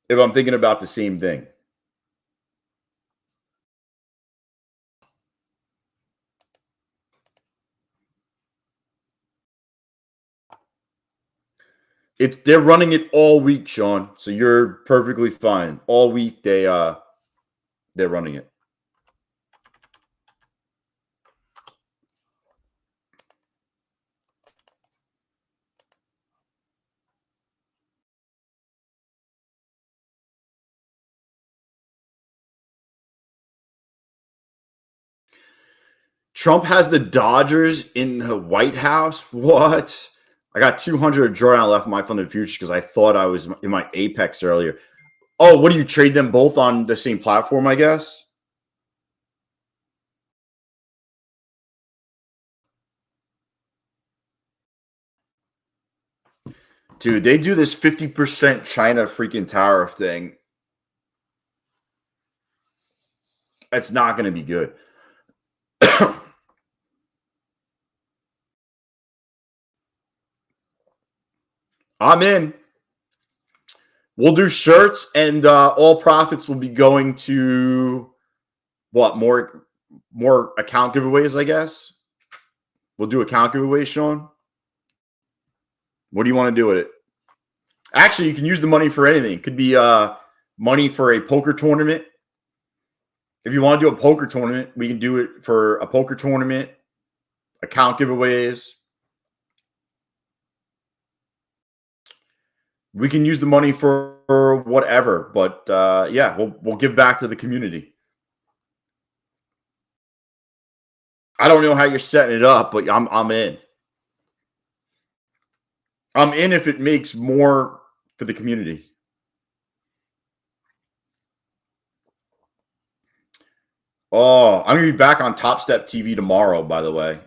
If I'm thinking about the same thing. They're running it all week, Sean. So you're perfectly fine. All week they're running it. Trump has the Dodgers in the White House. What? I got 200 drawdown left in my funded futures because I thought I was in my Apex earlier. Oh, what do you trade them both on the same platform, I guess? Dude, they do this 50% China freaking tariff thing. It's not going to be good. I'm in. We'll do shirts, and all profits will be going to what? More account giveaways, I guess. We'll do account giveaways, Sean. What do you want to do with it? Actually, you can use the money for anything. It could be money for a poker tournament. If you want to do a poker tournament, we can do it for a poker tournament, account giveaways. We can use the money for whatever, but yeah, we'll give back to the community. I don't know how you're setting it up, but I'm in. I'm in if it makes more for the community. Oh, I'm gonna be back on Top Step TV tomorrow, by the way,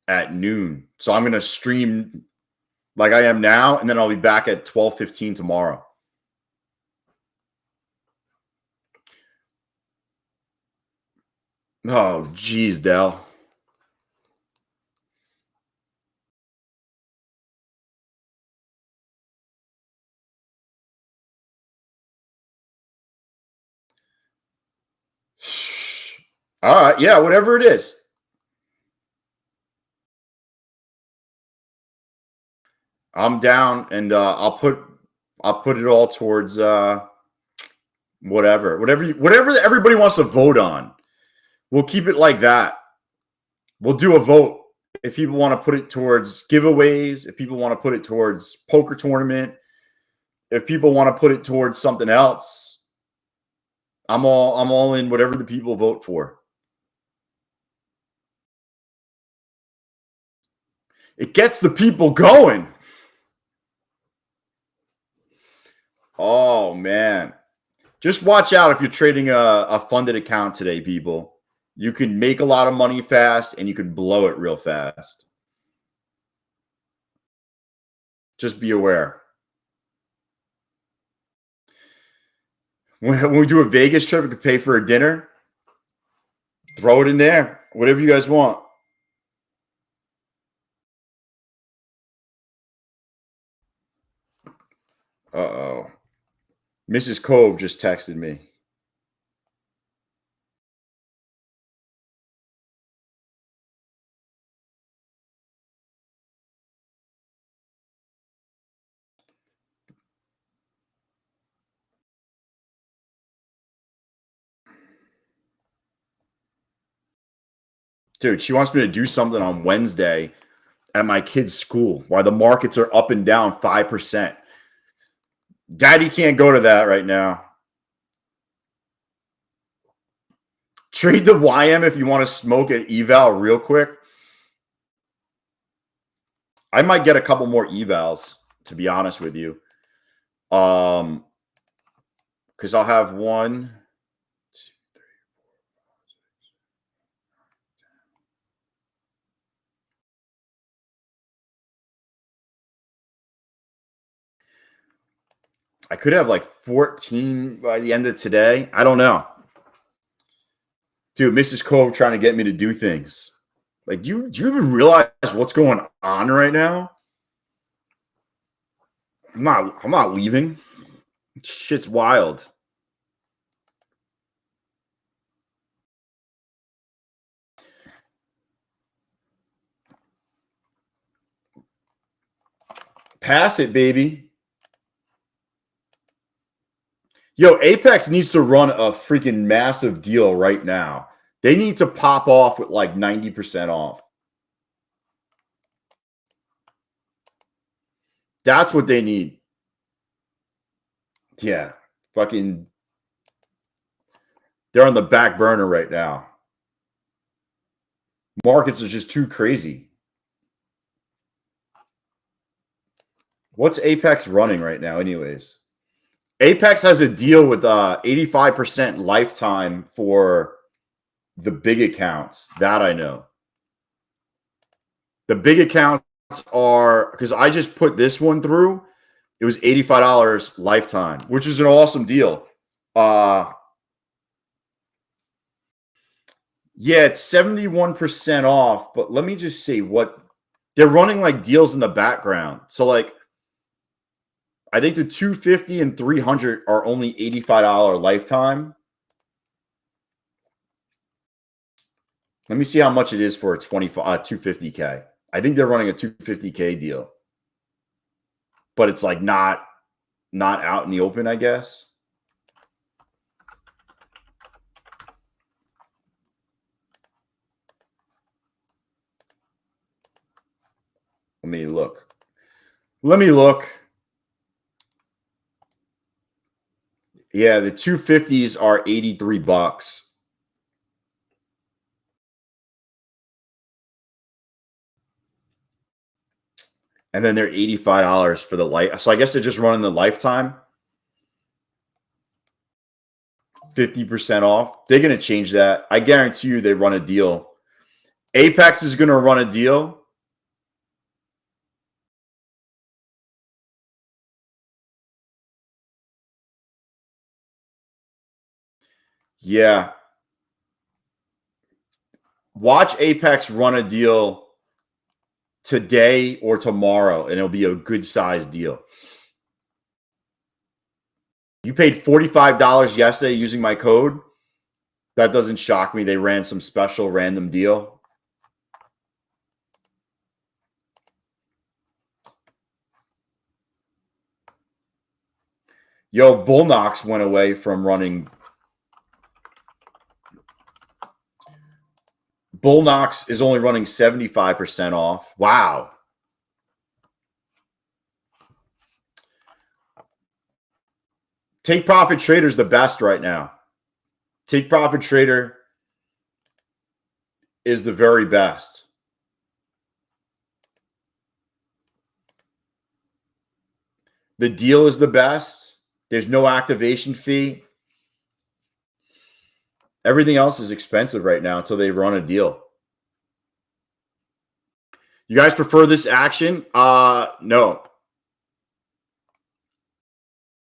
at noon. So I'm gonna stream like I am now, and then I'll be back at 12:15 tomorrow. Oh, geez, Dell. All right, yeah, whatever it is. I'm down, and I'll put it all towards whatever everybody wants to vote on. We'll keep it like that. We'll do a vote if people want to put it towards giveaways, if people want to put it towards poker tournament, if people want to put it towards something else. I'm all in whatever the people vote for. It gets the people going. Oh man. Just watch out if you're trading a funded account today, people. You can make a lot of money fast and you can blow it real fast. Just be aware. When we do a Vegas trip, we could pay for a dinner. Throw it in there. Whatever you guys want. Uh-oh. Mrs. Cove just texted me. Dude, she wants me to do something on Wednesday at my kid's school while the markets are up and down 5%. Daddy can't go to that right now. Trade the YM if you want to smoke at eval real quick. I might get a couple more evals, to be honest with you. Because I'll have 1, 2, 3, 4, 5, 6. I could have like 14 by the end of today. I don't know. Dude, Mrs. Cove trying to get me to do things. Like, do you even realize what's going on right now? I'm not leaving. Shit's wild. Pass it, baby. Yo, Apex needs to run a freaking massive deal right now. They need to pop off with like 90% off. That's what they need. Yeah. Fucking. They're on the back burner right now. Markets are just too crazy. What's Apex running right now, anyways? Apex has a deal with 85% lifetime for the big accounts. That I know. The big accounts are, because I just put this one through, it was $85 lifetime, which is an awesome deal. Yeah, it's 71% off, but let me just see what they're running like deals in the background. So like I think the 250 and 300 are only $85 lifetime. Let me see how much it is for a 250K. I think they're running a 250K deal. But it's like not out in the open, I guess. Let me look. Yeah, the 250s are $83. And then they're $85 for the life. So I guess they're just running the lifetime. 50% off. They're going to change that. I guarantee you they run a deal. Apex is going to run a deal. Yeah. Watch Apex run a deal today or tomorrow, and it'll be a good size deal. You paid $45 yesterday using my code. That doesn't shock me. They ran some special random deal. Yo, Bullnox went away from running. Bullnox is only running 75% off. Wow. Take Profit Trader is the best right now. Take Profit Trader is the very best. The deal is the best. There's no activation fee. Everything else is expensive right now until they run a deal. You guys prefer this action? No.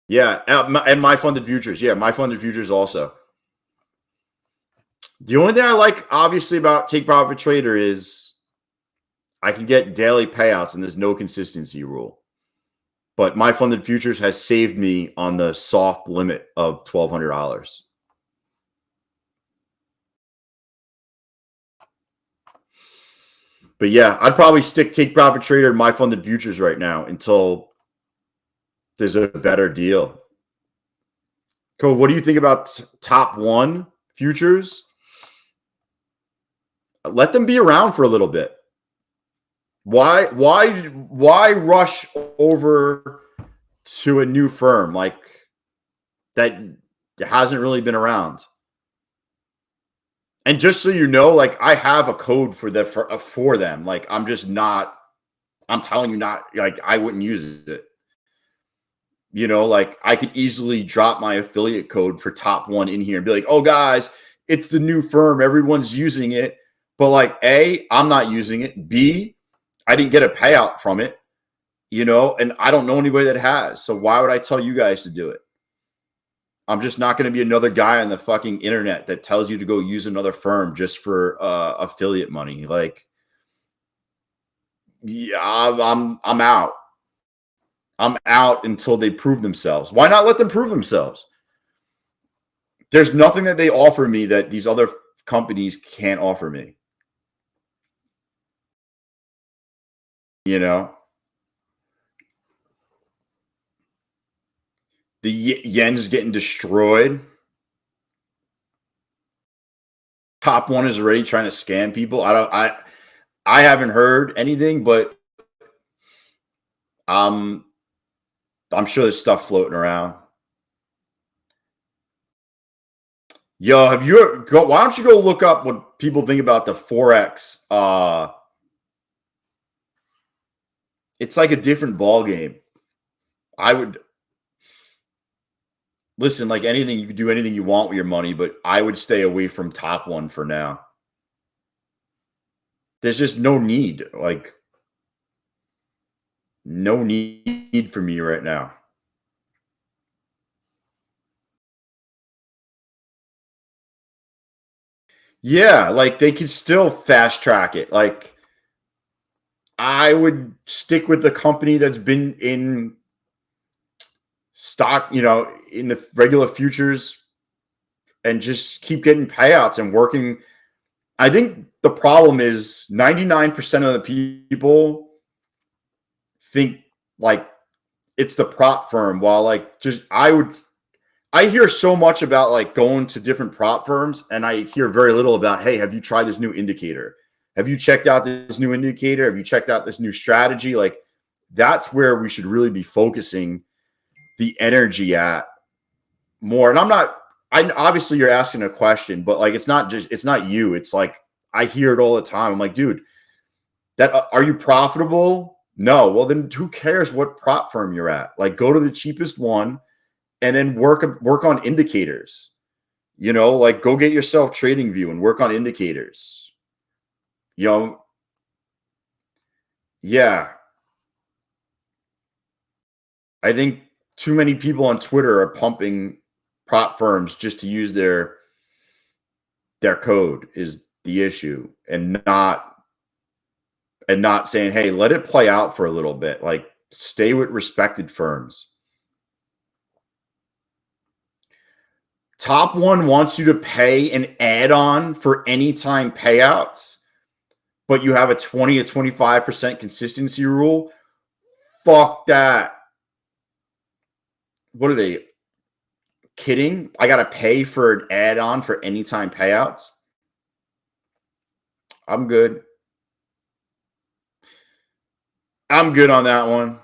Yeah, and my funded futures. Yeah, my funded futures also. The only thing I like, obviously, about Take Profit Trader is I can get daily payouts and there's no consistency rule. But my funded futures has saved me on the soft limit of $1,200. But yeah, I'd probably stick Take Profit Trader in my funded futures right now until there's a better deal. Cole, what do you think about top one futures? Let them be around for a little bit. Why rush over to a new firm like that hasn't really been around? And just so you know, like I have a code for them. Like I'm telling you not, like I wouldn't use it. You know, like I could easily drop my affiliate code for top one in here and be like, oh guys, it's the new firm. Everyone's using it. But like A, I'm not using it. B, I didn't get a payout from it, you know, and I don't know anybody that has. So why would I tell you guys to do it? I'm just not going to be another guy on the fucking internet that tells you to go use another firm just for affiliate money. Like, yeah, I'm out. I'm out until they prove themselves. Why not let them prove themselves? There's nothing that they offer me that these other companies can't offer me. You know? The yen's getting destroyed. Top one is already trying to scam people. I haven't heard anything, but I'm sure there's stuff floating around. Yo, why don't you go look up what people think about the Forex? It's like a different ball game. I would listen, like anything, you could do anything you want with your money, but I would stay away from top one for now. There's just no need, like no need for me right now. Yeah, like they could still fast track it. Like I would stick with the company that's been in stock, you know, in the regular futures and just keep getting payouts and working. I think the problem is 99% of the people think like it's the prop firm, while like just I hear so much about like going to different prop firms and I hear very little about, hey, have you tried this new indicator? Have you checked out this new indicator? Have you checked out this new strategy? Like that's where we should really be focusing the energy at more. And obviously you're asking a question, but like it's not you. It's like I hear it all the time. I'm like, dude, are you profitable? No, well then who cares what prop firm you're at? Like go to the cheapest one and then work on indicators. You know, like go get yourself trading view and work on indicators. You know, yeah. I think too many people on Twitter are pumping prop firms just to use their code is the issue, and not saying, hey, let it play out for a little bit. Like stay with respected firms. Top One wants you to pay an add-on for anytime payouts, but you have a 20 to 25% consistency rule. Fuck that. What are they kidding? I got to pay for an add-on for anytime payouts? I'm good. I'm good on that one.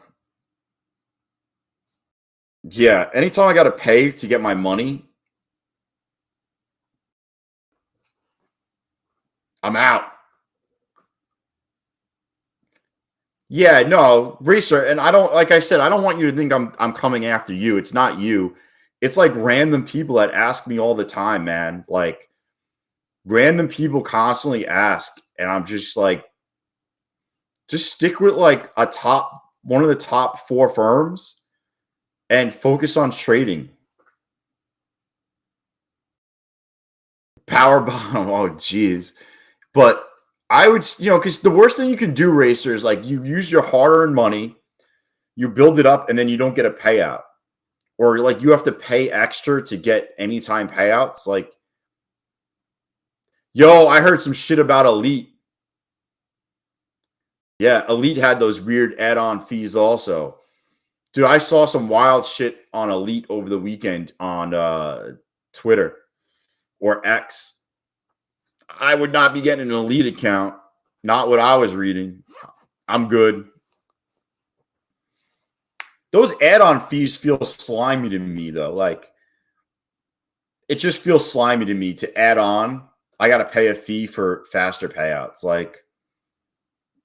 Yeah, anytime I got to pay to get my money, I'm out. Yeah, no, Racer, and I don't, like I said, I don't want you to think I'm coming after you. It's not you. It's like random people that ask me all the time, man. Like random people constantly ask, and I'm just like, just stick with like one of the top 4 firms and focus on trading. Power bomb. Oh, geez. But I would, because the worst thing you can do, Racer, is like you use your hard-earned money, you build it up, and then you don't get a payout. Or like you have to pay extra to get anytime payouts. Like, yo, I heard some shit about Elite. Yeah, Elite had those weird add-on fees also. Dude, I saw some wild shit on Elite over the weekend on Twitter or X. I would not be getting an Elite account. Not what I was reading. I'm good. Those add-on fees feel slimy to me, though. Like, it just feels slimy to me to add on. I got to pay a fee for faster payouts. Like,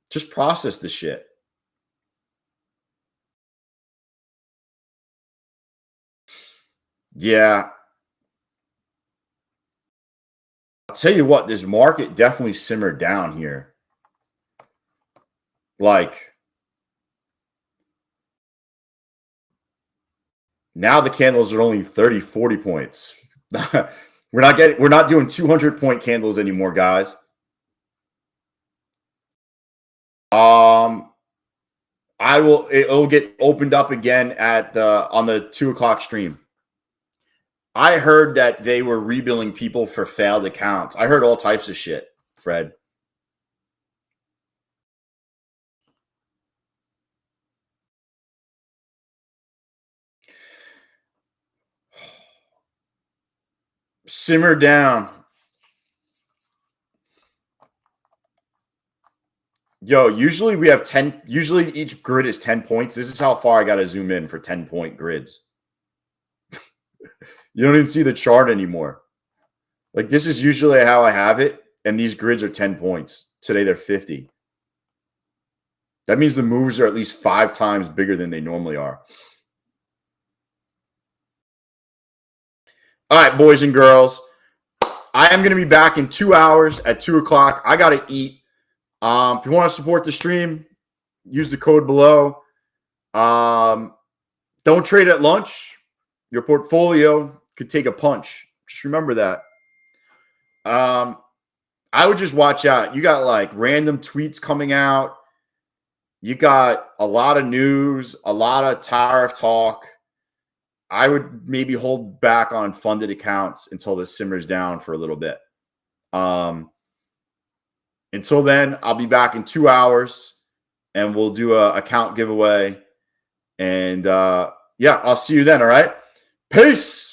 just process the shit. Yeah. I'll tell you what, this market definitely simmered down here. Like, now the candles are only 30, 40 points. We're not doing 200-point candles anymore, guys. It'll get opened up again on the 2:00 stream. I heard that they were rebilling people for failed accounts. I heard all types of shit, Fred. Simmer down. Yo, usually we have 10. Usually each grid is 10 points. This is how far I got to zoom in for 10-point grids. You don't even see the chart anymore. Like, this is usually how I have it, and these grids are 10 points. Today they're 50. That means the moves are at least 5 times bigger than they normally are. All right, boys and girls. I am going to be back in 2 hours at 2:00. I got to eat. If you want to support the stream, use the code below. Don't trade at lunch. Your portfolio could take a punch. Just remember that. I would just watch out. You got like random tweets coming out. You got a lot of news, a lot of tariff talk. I would maybe hold back on funded accounts until this simmers down for a little bit. Until then, I'll be back in 2 hours and we'll do a account giveaway. And yeah, I'll see you then. All right. Peace.